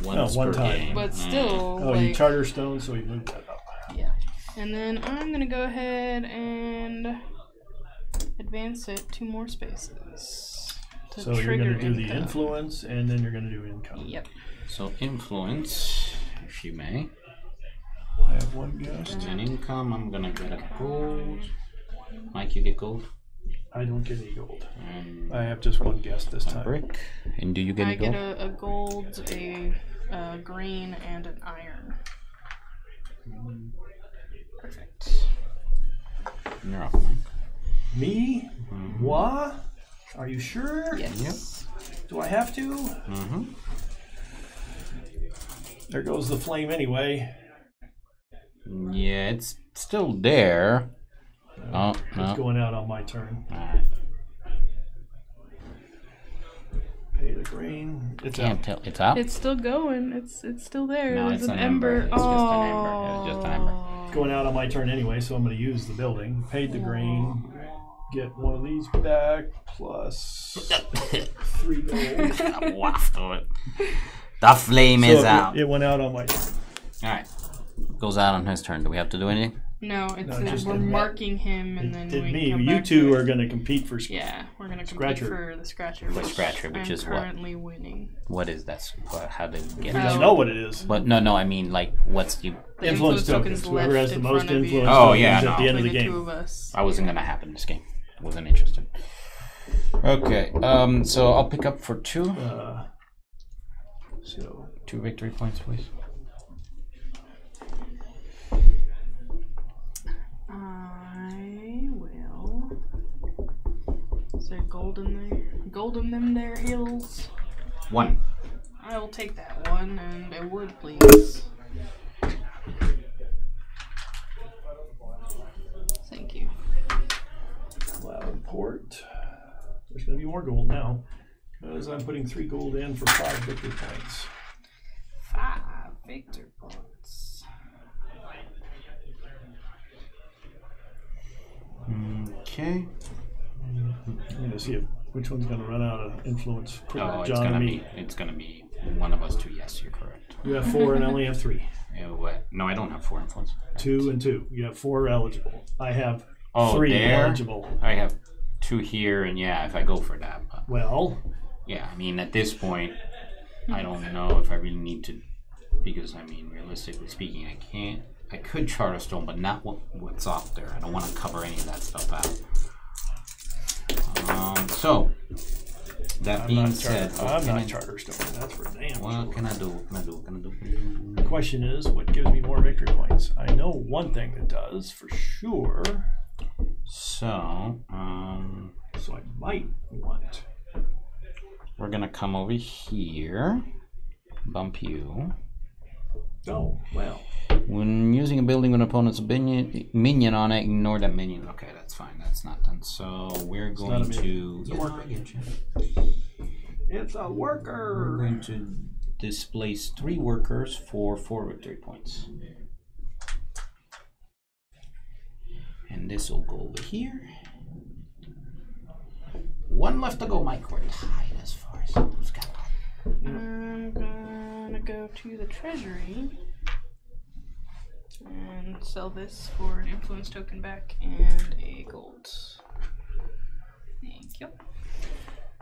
Once one per time. game. But still, Oh, like, you Charterstone, so you moved that up. yeah. And then I'm gonna go ahead and advance it 2 more spaces. To So you're trigger going to do the income. influence, and then you're going to do income. Yep. So influence, if you may. I have one guest. And then income, I'm gonna get a gold. Mike, you get gold. I don't get any gold. And I have just one guest this a time. brick. And do you get I any gold? get a gold, a green, and an iron. Perfect. You're off, Mike. Me? Moi? Are you sure? Yes. Do I have to? Mm-hmm. There goes the flame anyway. Yeah, it's still there. Oh, It's no. going out on my turn. Alright. Pay the green. It's Can't out. tell. It's out? It's still going. It's still there. No, There's it's an an ember. ember. It's just an ember. It's just an ember. It's going out on my turn anyway, so I'm going to use the building. Paid the green. Get one of these back, plus 3 gold. I waft of it. The flame is So out. it went out on my turn. Alright. Goes out on his turn. Do we have to do anything? No, it's No, just we're did that. marking him, and then Did we me. come You back two to are it. going to compete for. Yeah, we're gonna compete Scratcher. for the scratcher. The scratcher, which I'm is what? currently winning. What is that? How do we get You it? don't know what it is. But no, I mean, like, what's the... The Influence tokens. Whoever left has the in most front of you. influence Oh, tokens yeah, at no. the end of the Between the 2 game. of us. I wasn't gonna happen this game. Wasn't interested. Okay, so I'll pick up for 2. So 2 victory points, please. I will. Is there gold in there? Gold in them there hills? 1. I will take that 1 and a wood, please. Thank you. Loud port. There's going to be more gold now, because I'm putting 3 gold in for 5 victory points. 5 victory points. Okay. I'm going to see which one's going to run out of influence quicker, Oh, John or me. it's gonna be one of us 2. Yes, you're correct. You have 4 and I only have 3. What? No, I don't have 4 influence. 2 and 2. You have 4 eligible. I have Oh, 3 there? eligible. I have 2 here, and yeah, if I go for that. But Well, yeah, I mean, at this point, I don't know if I really need to, because I mean, realistically speaking, I could Charterstone, but not what's up there. I don't want to cover any of that stuff out. So that being said, I'm not Charterstone. That's for damn what sure. can I do? The question is, what gives me more victory points? I know one thing that does for sure. So, So I might want. we're gonna come over here, bump you. Oh, well. When using a building with an opponent's minion on it, ignore that minion. Okay, that's fine. That's not done. So we're going not a to. minion. It's a worker. I get you. It's a We're worker. going to displace 3 workers for 4 victory points. And this will go over here. 1 left to go, Mike. We're tied as far as who's got. I'm gonna go to the treasury and sell this for an influence token back and a gold. Thank you.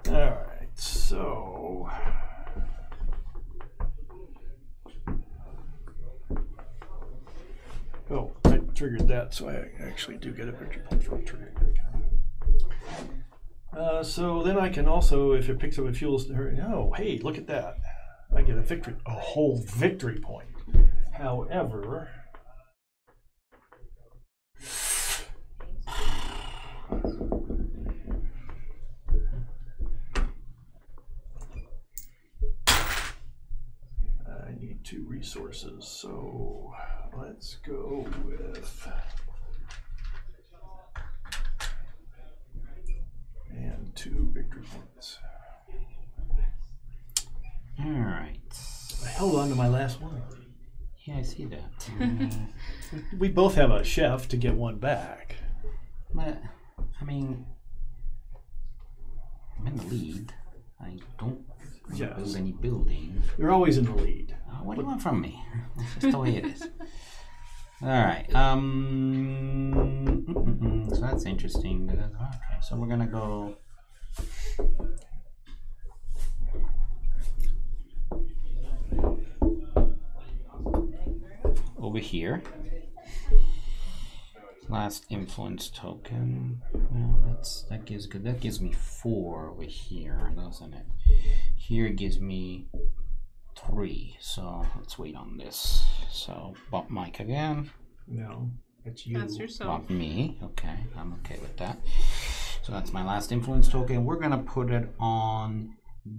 Alright. so oh, I triggered that, so I actually do get a victory point for triggering that. So then I can also, if it picks up a fuel, oh, hey, look at that. I get a whole victory point. However, I need 2 resources, so let's go with and 2 victory points. All right. I held on to my last one. Yeah, I see that. We both have a chef to get one back. But, I mean, I'm in the lead. I don't build any buildings. You're always in the lead. What do you want from me? That's just the way it is. All right. So that's interesting. Okay, so we're gonna go. Over here. Last influence token. Well, that gives me 4 over here, doesn't it? Here it gives me 3. So let's wait on this. So bump Mike again. No, it's you. That's yourself. Bump me. Okay, I'm okay with that. So that's my last influence token. We're gonna put it on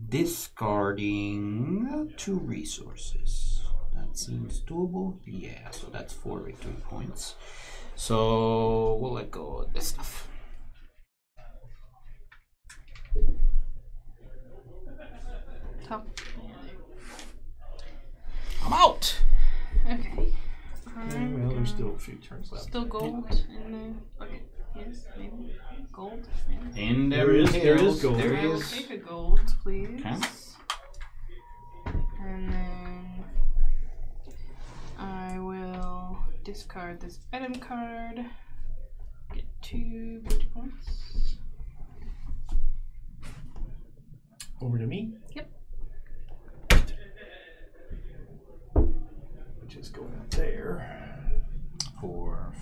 discarding 2 resources. That seems doable. Yeah, so that's 4 victory points. So we'll let go of this stuff. Top. I'm out! Okay. Well, there's still a few turns left. Still gold in the bucket. Yes, maybe. Gold. Yeah. And There is gold. There I will is. take a gold, please. Okay. And then I will discard this item card. Get 2 victory points. Over to me. Yep. Which is going up there. For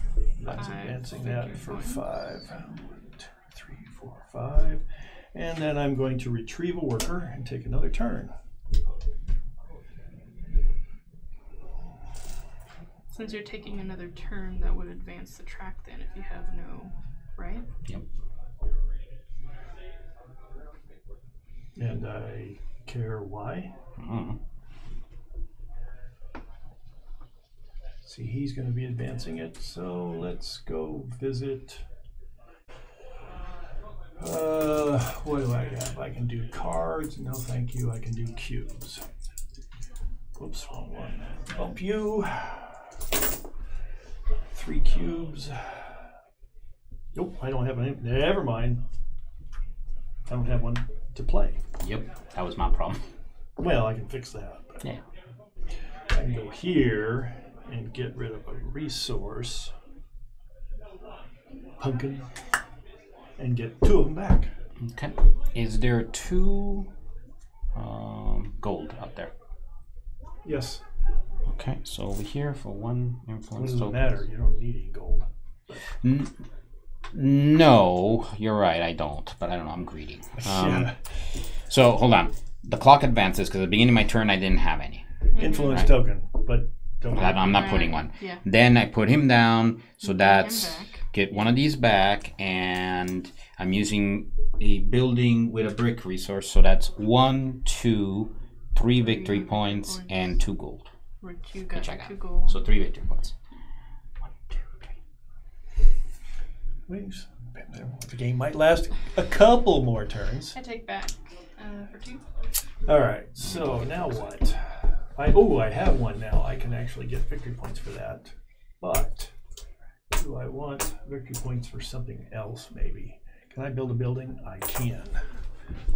That's 5 advancing victory that for points. 5. 1, 2, 3, 4, 5. And then I'm going to retrieve a worker and take another turn. Since you're taking another turn, that would advance the track then if you have no, right? Yep. And I care why. See, he's going to be advancing it, so let's go visit. What do I have? I can do cards. No, thank you. I can do cubes. Whoops, wrong one. Bump you. 3 cubes. Nope, I don't have any. Never mind. I don't have one to play. Yep, that was my problem. Well, I can fix that. Yeah. I can go here and get rid of a resource, pumpkin, and get 2 of them back. Okay. Is there 2 gold out there? Yes. Okay, so over here for 1 What influence does it token. matter? You don't need any gold. No, you're right, I don't. But I don't know, I'm greedy. Yeah. So, hold on. The clock advances, because at the beginning of my turn, I didn't have any. Influence Right. token, but don't. I'm not putting one. Yeah. Then I put him down, so that's back. get one of these back, and I'm using a building with a brick resource, so that's 1, 2, 3 victory points, and 2 gold. Which you got Which I got. 2 gold. So 3 victory points. 1, 2, 3. Wait, the game might last a couple more turns. I take back for 2. All right, so now what? I have one now. I can actually get victory points for that. But do I want victory points for something else? Maybe. Can I build a building? I can.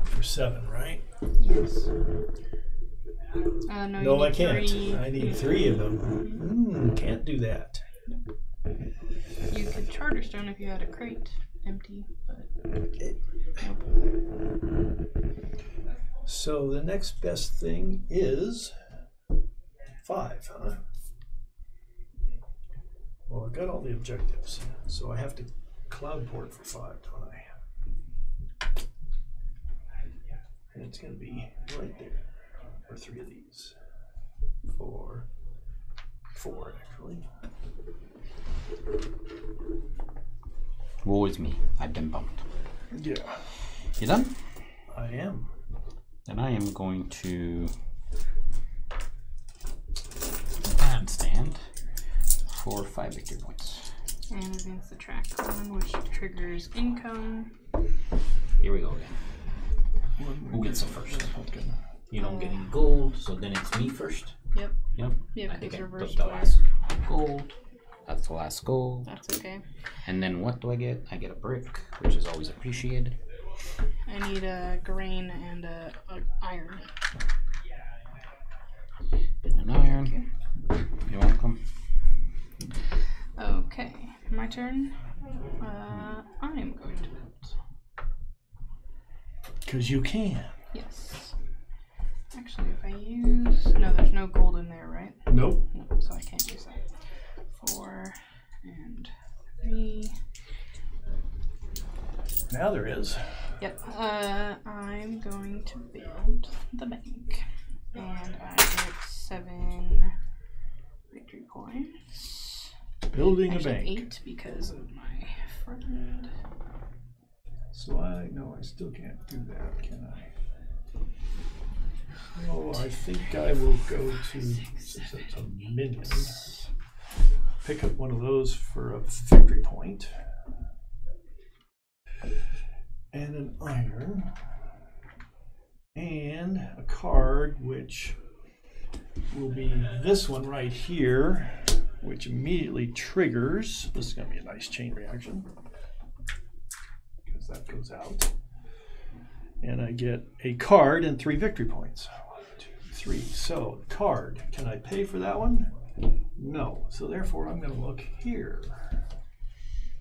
For 7, right? Yes. No, you I need can't. 3. I need 3 of them. Can't do that. You could Charterstone if you had a crate empty, but Okay. nope. So the next best thing is 5, huh? Well, I got all the objectives, so I have to cloud port for 5, don't I? And it's going to be right there for 3 of these. 4 actually. Woe is me. I've been bumped. Yeah. You done? I am. Then I am going to handstand for 5 victory points. And advance the track one, which triggers income. Here we go again. Who gets it first? You don't get any gold, so then it's me first. Yep. Yep. Yeah, I think I reverse took the order. last gold. That's the last gold. That's okay. And then what do I get? I get a brick, which is always appreciated. I need a grain and a iron. And an iron. You're welcome. Okay, my turn. I'm going to build. Because you can. Yes. Actually, if I use... No, there's no gold in there, right? Nope. No, so I can't use that. 4 and 3. Now there is. Yep. I'm going to build the bank. And I get 7 victory points. Building Actually, a bank. 8 because of my friend. So I still can't do that, can I? Oh, I think I will go to, since it's a minion, pick up one of those for a victory point. And an iron. And a card, which will be this one right here, which immediately triggers. This is going to be a nice chain reaction. Because that goes out. And I get a card and 3 victory points. 1, 2, 3. So, card. Can I pay for that one? No. So, therefore, I'm going to look here.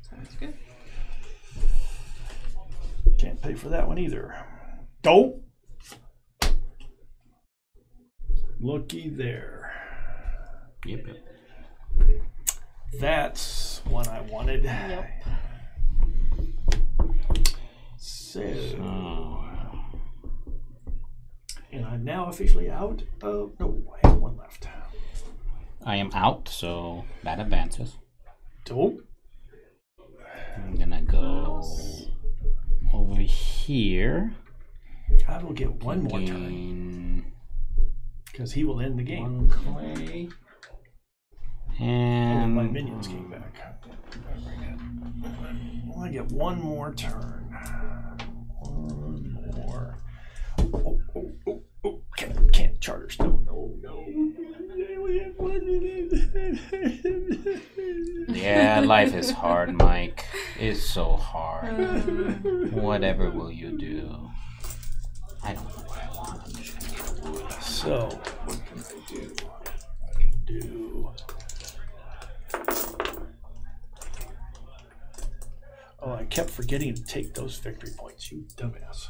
Sounds good. Can't pay for that one either. Go! Looky there. Yep. That's what I wanted. Yep. So, and I'm now officially out of, no, I have 1 left. I am out, so that advances. Dope. I'm gonna go over here. I will get 1 more turn. Because he will end the game. 1 clay. And my minions came back. Well, I get 1 more turn. 1 more. Oh. Can't Charterstone. No. yeah, life is hard, Mike. It's so hard. Whatever will you do? I don't know what I want. I'm just gonna get wood. So, what can I do? I can do. Oh, I kept forgetting to take those victory points, you dumbass.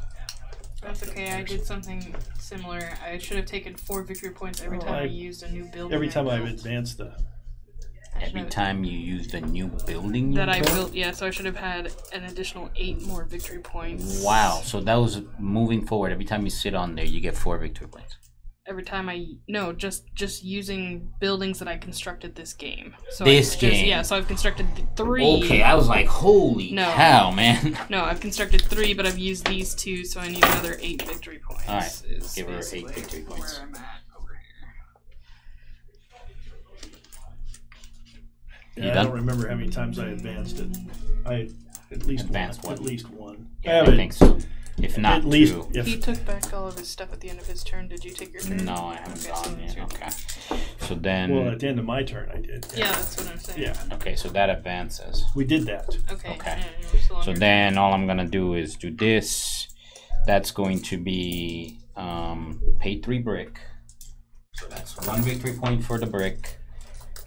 That's okay, I did something similar. I should have taken 4 victory points every time I used a new building. Every time I've built. advanced the. Every time you use the new building you that I built? built, yeah, so I should have had an additional 8 more victory points. Wow, so that was moving forward. Every time you sit on there, you get 4 victory points. Every time just using buildings that I constructed this game. So This game? Yeah, so I've constructed 3. Okay, I was like, holy cow, man. No, I've constructed 3, but I've used these 2, so I need another 8 victory points. Alright, give her 8 victory points. Where I'm at over here. Yeah, I don't remember how many times I advanced it. I at least Advanced one. what? At least one. Yeah, I think so. If not, at least 2. if He took back all of his stuff at the end of his turn. Did you take your turn? No, I haven't Okay, so gone it's yet. your Okay. So then. well, at the end of my turn, I did. Yeah, that's what I'm saying. Yeah, Okay, so that advances. we did that. Okay. Okay. Yeah, you're still on So your then all I'm gonna do is do this. That's going to be pay 3 brick. So that's 1 victory point for the brick.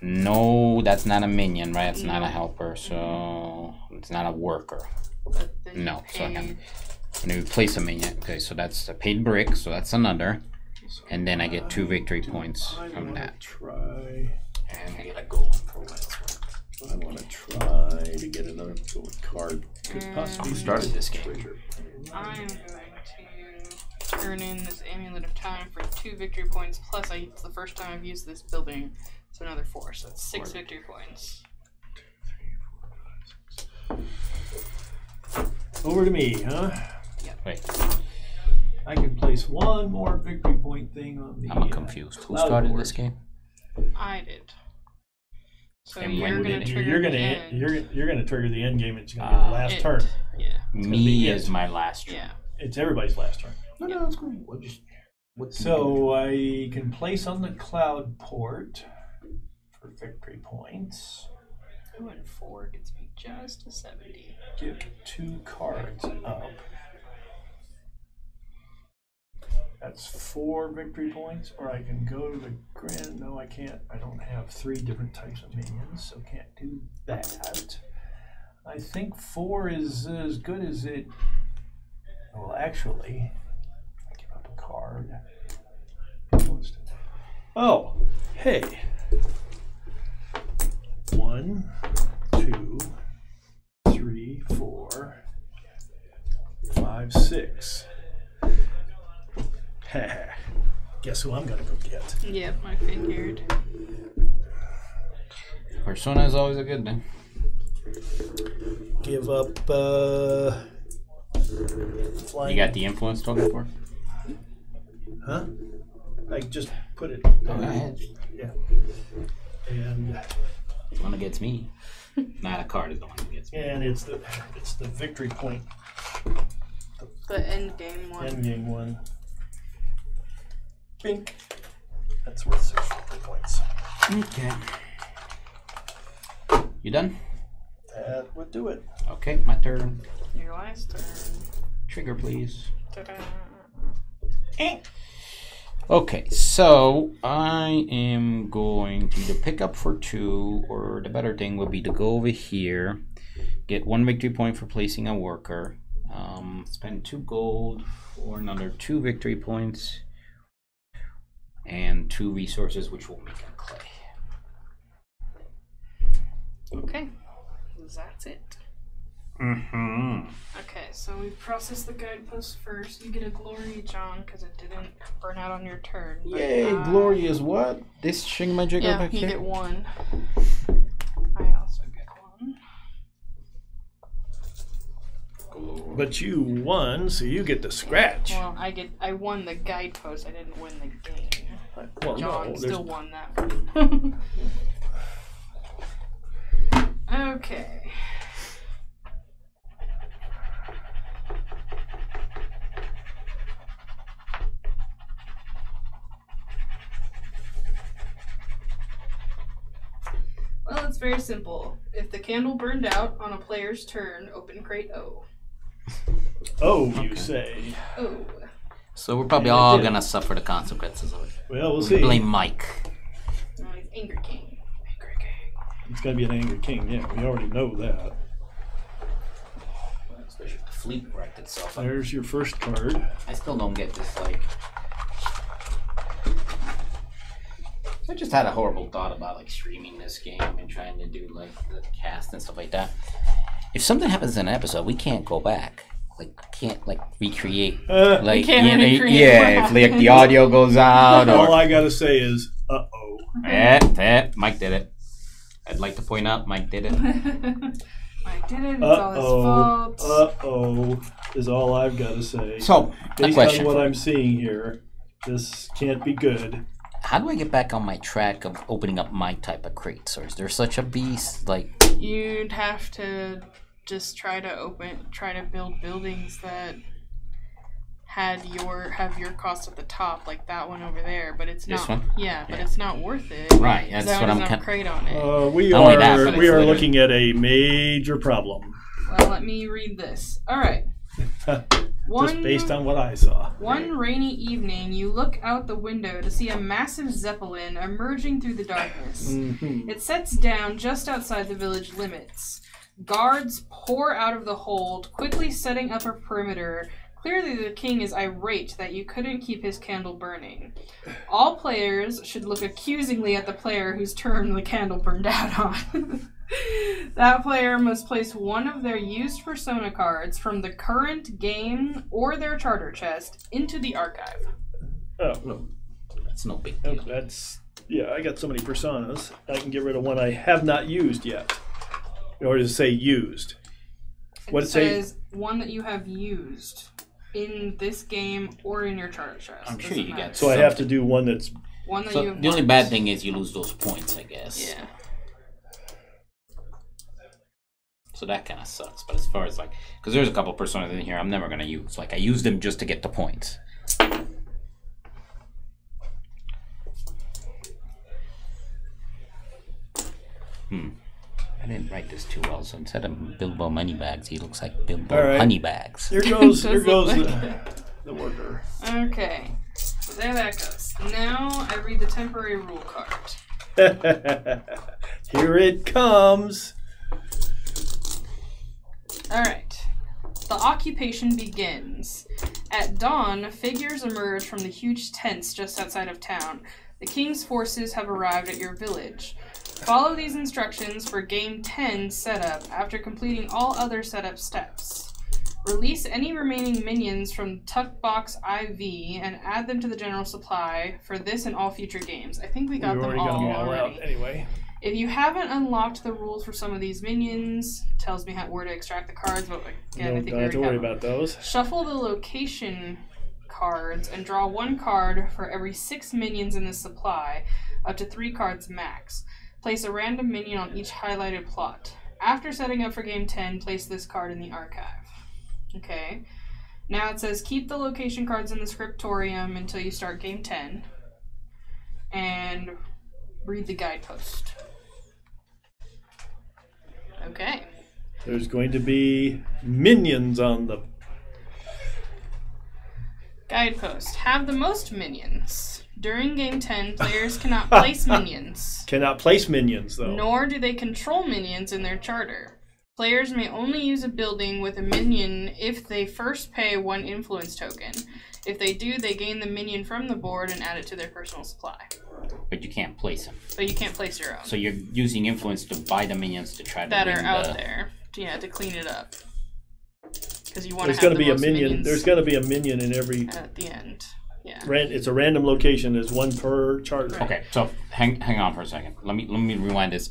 No, that's not a minion, right? It's not a helper, so it's not a worker. But then No, you so I can paid And we place a minion. Okay, so that's a paid brick, so that's another. And then I get 2 victory points from that. Try. And I get a gold for I want to try to get another gold card. Could possibly Who started this game? I'm going to turn in this Amulet of Time for 2 victory points, plus it's the first time I've used this building, so another 4, so that's 6 victory points. Over to me, huh? Yep. Wait, I can place 1 more victory point thing on the. I'm confused. Who started board. this game? I did. So And you're when going to did trigger the end. You're gonna trigger the end game. It's gonna be the last turn. Yeah. Me is my last turn. Yeah. It's everybody's last turn. No, that's cool. So I can place on the cloud port for victory points. 2 and 4 gets me just to 70. Give 2 cards up. That's 4 victory points, or I can go to the grand. No, I can't. I don't have 3 different types of minions, so can't do that. I think 4 is as good as it. Well, actually, I give up a card. Oh, hey. 1, 2, 3, 4, 5, 6. Guess who I'm gonna go get? Yep, I figured. Persona is always a good thing. Give up flying. You got the influence token for? Huh? I just put it. Go ahead. Yeah. And The one that gets me. Not a card is the one that gets me. it's the victory point. The end game one. End game one. Bink. That's worth 6 victory points. Okay. You done? That would do it. Okay, my turn. Your last turn. Trigger, please. Ta-da. Okay, so I am going to either pick up for 2, or the better thing would be to go over here, get 1 victory point for placing a worker, spend 2 gold for another 2 victory points, and 2 resources, which will make a clay. Okay, that's it. Mm-hmm. Okay, so we process the guidepost first. You get a glory, John, because it didn't burn out on your turn. But, Yay, glory is what? This shingamajig yeah, back you here? get 1. I also get 1. But you won, so you get to scratch. Well, I won the guidepost. I didn't win the game. But Well, John no, still won that one. Okay. Well, it's very simple. If the candle burned out on a player's turn, open crate O. Oh, you say. Oh. So we're probably all gonna suffer the consequences of it. Well, we'll We see. blame Mike. No, he's Angry King. Angry King. It's gonna be an angry king. Yeah, we already know that. Especially if the fleet wrecked itself up. There's your first card. I still don't get this, like... I just had a horrible thought about, like, streaming this game and trying to do, like, the cast and stuff like that. If something happens in an episode, we can't go back. Like, can't, like, recreate. Like, can't recreate yeah, what if, like, the audio goes out or... All I gotta say is, uh-oh. Mike did it. I'd like to point out, Mike did it. Mike did it. It's all his fault. Uh-oh is all I've gotta say. So, a Based question on what for you. I'm seeing here, this can't be good. How do I get back on my track of opening up my type of crates? Or is there such a beast? Like, You'd have to just try to build buildings that have your cost at the top, like that one over there. But it's This not. one? Yeah, but Yeah. it's not worth it. right, that's That what one I'm doesn't have kind crate on it. We Not only that, are but we it's are literally- looking at a major problem. Well, let me read this. All right. Just based on what I saw. One rainy evening, you look out the window to see a massive zeppelin emerging through the darkness. Mm-hmm. It sets down just outside the village limits. Guards pour out of the hold, quickly setting up a perimeter, Clearly the king is irate that you couldn't keep his candle burning. All players should look accusingly at the player whose turn the candle burned out on. That player must place one of their used persona cards from the current game or their charter chest into the archive. Oh, no. That's no big deal. That's, yeah, I got so many personas. I can get rid of one I have not used yet. Or does it say used? What It says one that you have used in this game or in your charter chest. I'm sure you get So I have to do one that's... one that So you have the only marked. bad thing is you lose those points, I guess. Yeah. So that kind of sucks. But as far as like, because there's a couple personas in here I'm never gonna use. Like I use them just to get the points. I didn't write this too well, so instead of Bilbo Moneybags, he looks like Bilbo All right. Honeybags. Here goes Does the worker. Okay. So there that goes. Now I read the temporary rule card. Here it comes. Alright. The occupation begins. At dawn, figures emerge from the huge tents just outside of town. The king's forces have arrived at your village. Follow these instructions for Game 10 setup after completing all other setup steps. Release any remaining minions from Tuck Box IV and add them to the general supply for this and all future games. I think we got them all already. Out anyway. If you haven't unlocked the rules for some of these minions, tells me where to extract the cards, but again, I think Don't we have to already worry have about those. Shuffle the location cards and draw one card for every 6 minions in the supply, up to 3 cards max. Place a random minion on each highlighted plot. After setting up for Game 10, place this card in the archive. Okay. Now it says keep the location cards in the scriptorium until you start Game 10. And read the guidepost. Okay. There's going to be minions on the... Guidepost. Have the most minions. During Game 10, players cannot place minions. Cannot place minions, though. Nor do they control minions in their charter. Players may only use a building with a minion if they first pay 1 influence token. If they do, they gain the minion from the board and add it to their personal supply. But you can't place them. But you can't place your own. So you're using influence to buy the minions to try to that win are out there. Yeah, to clean it up. Because you want to have There's going to the be a most minion. minions There's going to be a minion in every... at the end. Yeah. It's a random location. There's 1 per charter. Okay, so hang on for a second. Let me rewind this.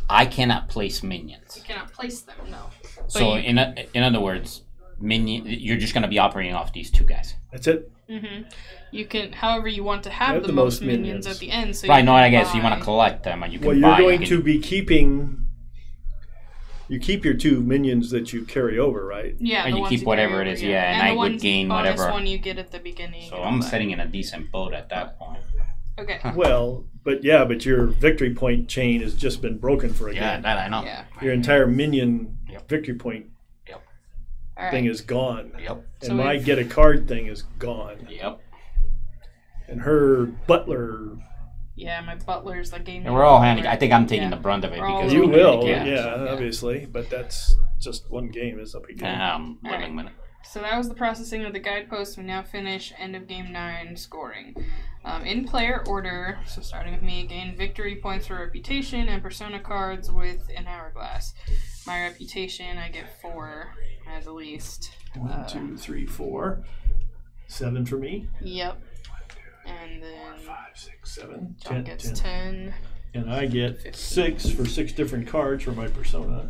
I cannot place minions. You cannot place them, no. So in other words, you're just going to be operating off these 2 guys. That's it. Mm-hmm. You can, however, you want to have the the most most minions minions. at the end. So Right, you no, can I guess you buy- want to collect them and you can Well, buy you're going them. to be keeping... You keep your 2 minions that you carry over, right? Yeah, And the you ones keep carry whatever it over, is, yeah, and the I would ones gain bonus whatever. one you get at the beginning. So and I'm all that. sitting in a decent boat at that point. Okay. Well, but your victory point chain has just been broken for a Yeah, game. that I know. Yeah. Your entire minion Yep. victory point Yep. All thing right. is gone. Yep. And So my we've- get a card thing is gone. Yep. And her butler... Yeah, my butler's the game. And we're all handy. I think I'm taking the brunt of it We're all because You Oh, we will, get yeah, it. obviously. But that's just 1 game. It's up again. I'm living Alright. with it. So that was the processing of the guidepost. We now finish end of game 9 scoring. In player order, so starting with me, gain victory points for reputation and persona cards with an hourglass. My reputation, I get 4 at the least. 1, 2, 3, 4. 7 for me. Yep. And then 5, 6, 7. John 10, gets 10. 10. And I get 6 for 6 different cards for my persona.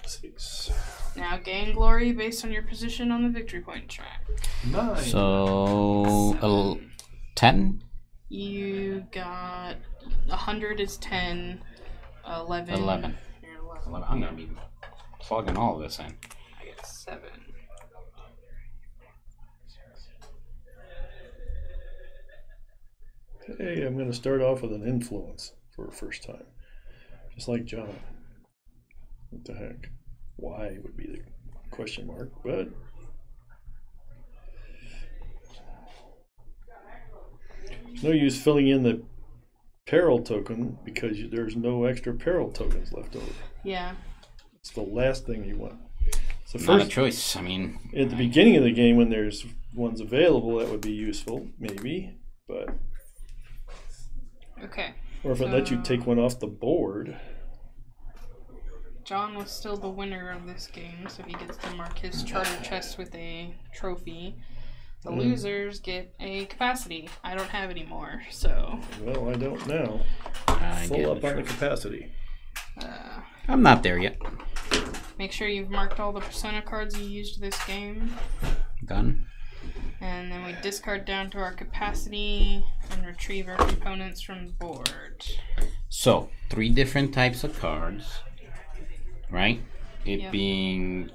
6. Now gain glory based on your position on the victory point track. 9. So 10? You got 100 is 10, 11. 11. You're 11. 11. I'm going to be plugging all of this in. I get 7. Hey, I'm going to start off with an influence for the first time. Just like John. What the heck? Why would be the question mark, but... No use filling in the peril token because there's no extra peril tokens left over. Yeah. It's the last thing you want. So not a first, choice. I mean, at the beginning of the game, when there's ones available, that would be useful, maybe. But Okay. or if it lets you take one off the board. John was still the winner of this game, so he gets to mark his charter chest with a trophy. The losers get a capacity. I don't have any more, so... Well, I don't know. Full up on the capacity. I'm not there yet. Make sure you've marked all the persona cards you used this game. Done. And then we discard down to our capacity and retrieve our components from the board. So, 3 different types of cards. Right? It Yep. being...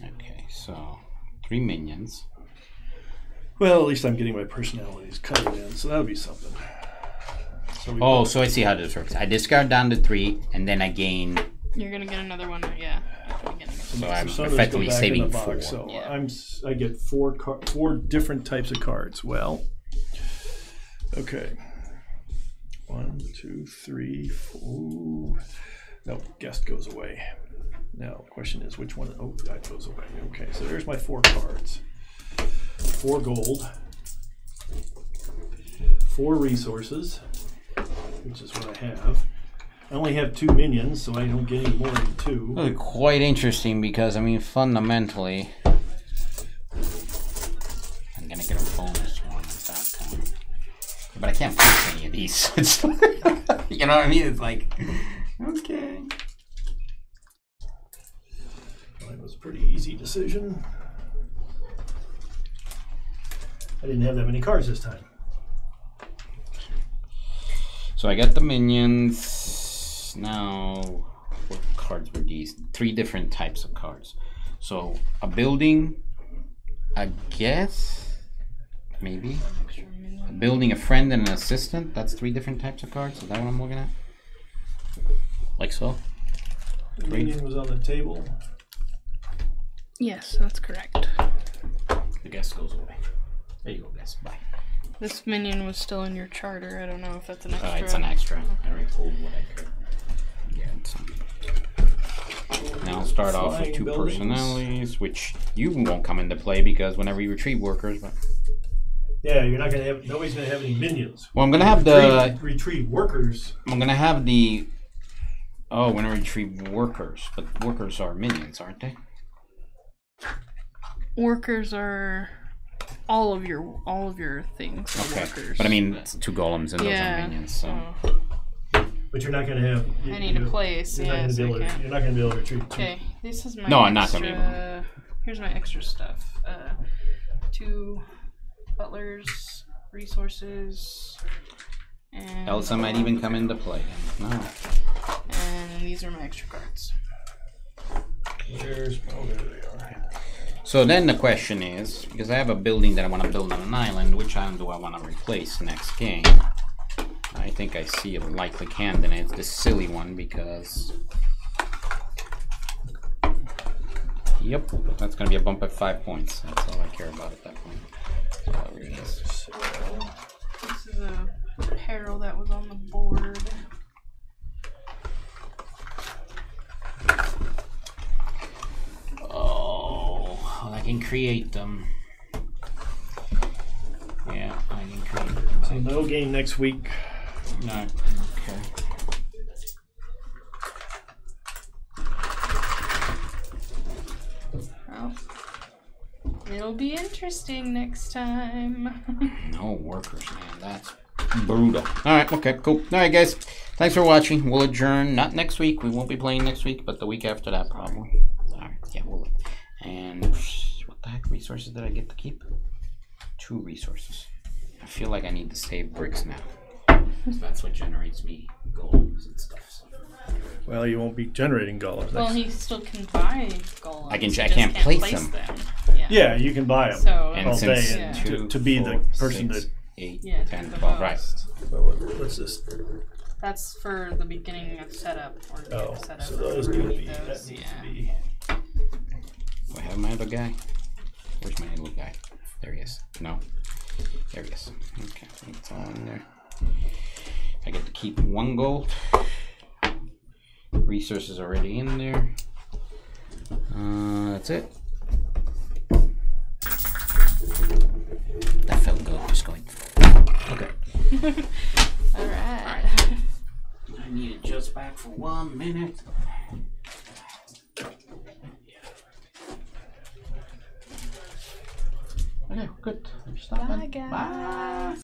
Okay, so 3 minions. Well, at least I'm getting my personalities cut in, so that'll be something. So Oh, so I see how this works. I discard down to 3, and then I gain... You're gonna get another one, yeah, at the beginning. So I'm personas go effectively back in saving the box, 4. So Yeah. I get 4 different types of cards. Well, okay. 1, 2, 3, 4. No, guest goes away. Now, the question is which one? Oh, that goes away. Okay, so there's my 4 cards. 4 gold. 4 resources, which is what I have. I only have 2 minions, so I don't get any more than 2. Really quite interesting because, I mean, fundamentally, I'm gonna get a bonus one at that time. But I can't fix any of these. It's you know what I mean? It's like, okay. Well, it was a pretty easy decision. I didn't have that many cards this time. So I got the minions. Now, what cards were these? 3 different types of cards. So a building, I guess, maybe. A building, a friend, and an assistant. That's 3 different types of cards. Is that what I'm looking at? Like so. The minion was on the table. Yes, that's correct. The guest goes away. There you go, guest. Bye. This minion was still in your charter. I don't know if that's an extra. It's an extra. I already pulled what I could. Yeah, it's now I'll start off with Flying 2 buildings. personalities, which you won't come into play because whenever you retrieve workers, but Yeah, you're not gonna have. Nobody's gonna have any minions. well, I'm gonna have the. Retrieve workers. I'm gonna have the. Oh, when I retrieve workers, but workers are minions, aren't they? Workers are all of your things. Are Okay, workers. but I mean, it's 2 golems and those are minions. So But you're not gonna have. I need a place. You're not Yeah, gonna so be able I to. can't. You're not gonna be able to retrieve. Okay, this is my. No, I'm not extra, gonna be able Here's my extra stuff. 2 butlers, resources, and. Elsa might even come into play. No. And these are my extra cards. There's. Oh, there they are. So then the question is, because I have a building that I want to build on an island, which island do I want to replace next game? I think I see a likely candidate. It's this silly one because... Yep, that's going to be a bump at 5 points. That's all I care about at that point. So I'll read this. This is a peril that was on the board. Oh, well, I can create them. Yeah, I can create them. So no game next week. No. Okay. Well, it'll be interesting next time. No workers, man. That's brutal. Alright, okay, cool. Alright, guys. Thanks for watching. We'll adjourn. Not next week. We won't be playing next week, but the week after that, probably. Alright, yeah, we'll. And what the heck resources did I get to keep? 2 resources. I feel like I need to save bricks now. So that's what generates me goals and stuff. So. Well, you won't be generating golems. Well, he still can buy golems. I he can't just place them. Yeah. Yeah, you can buy them So, And all since day yeah. to be the person 6, that. 8, Yeah, 10, the 12, right. host. What's this? That's for the beginning of setup. Or Oh, setup so or those whatever need to you be. need That those, needs yeah. to be. Do I have my other guy? Where's my little guy? There he is. No. There he is. Okay, it's all in there. I get to keep 1 gold. Resources already in there. that's it. That felt good. Just going. Okay. Alright. I need to adjust back for 1 minute. Okay, good. Stop. Bye, guys. Bye.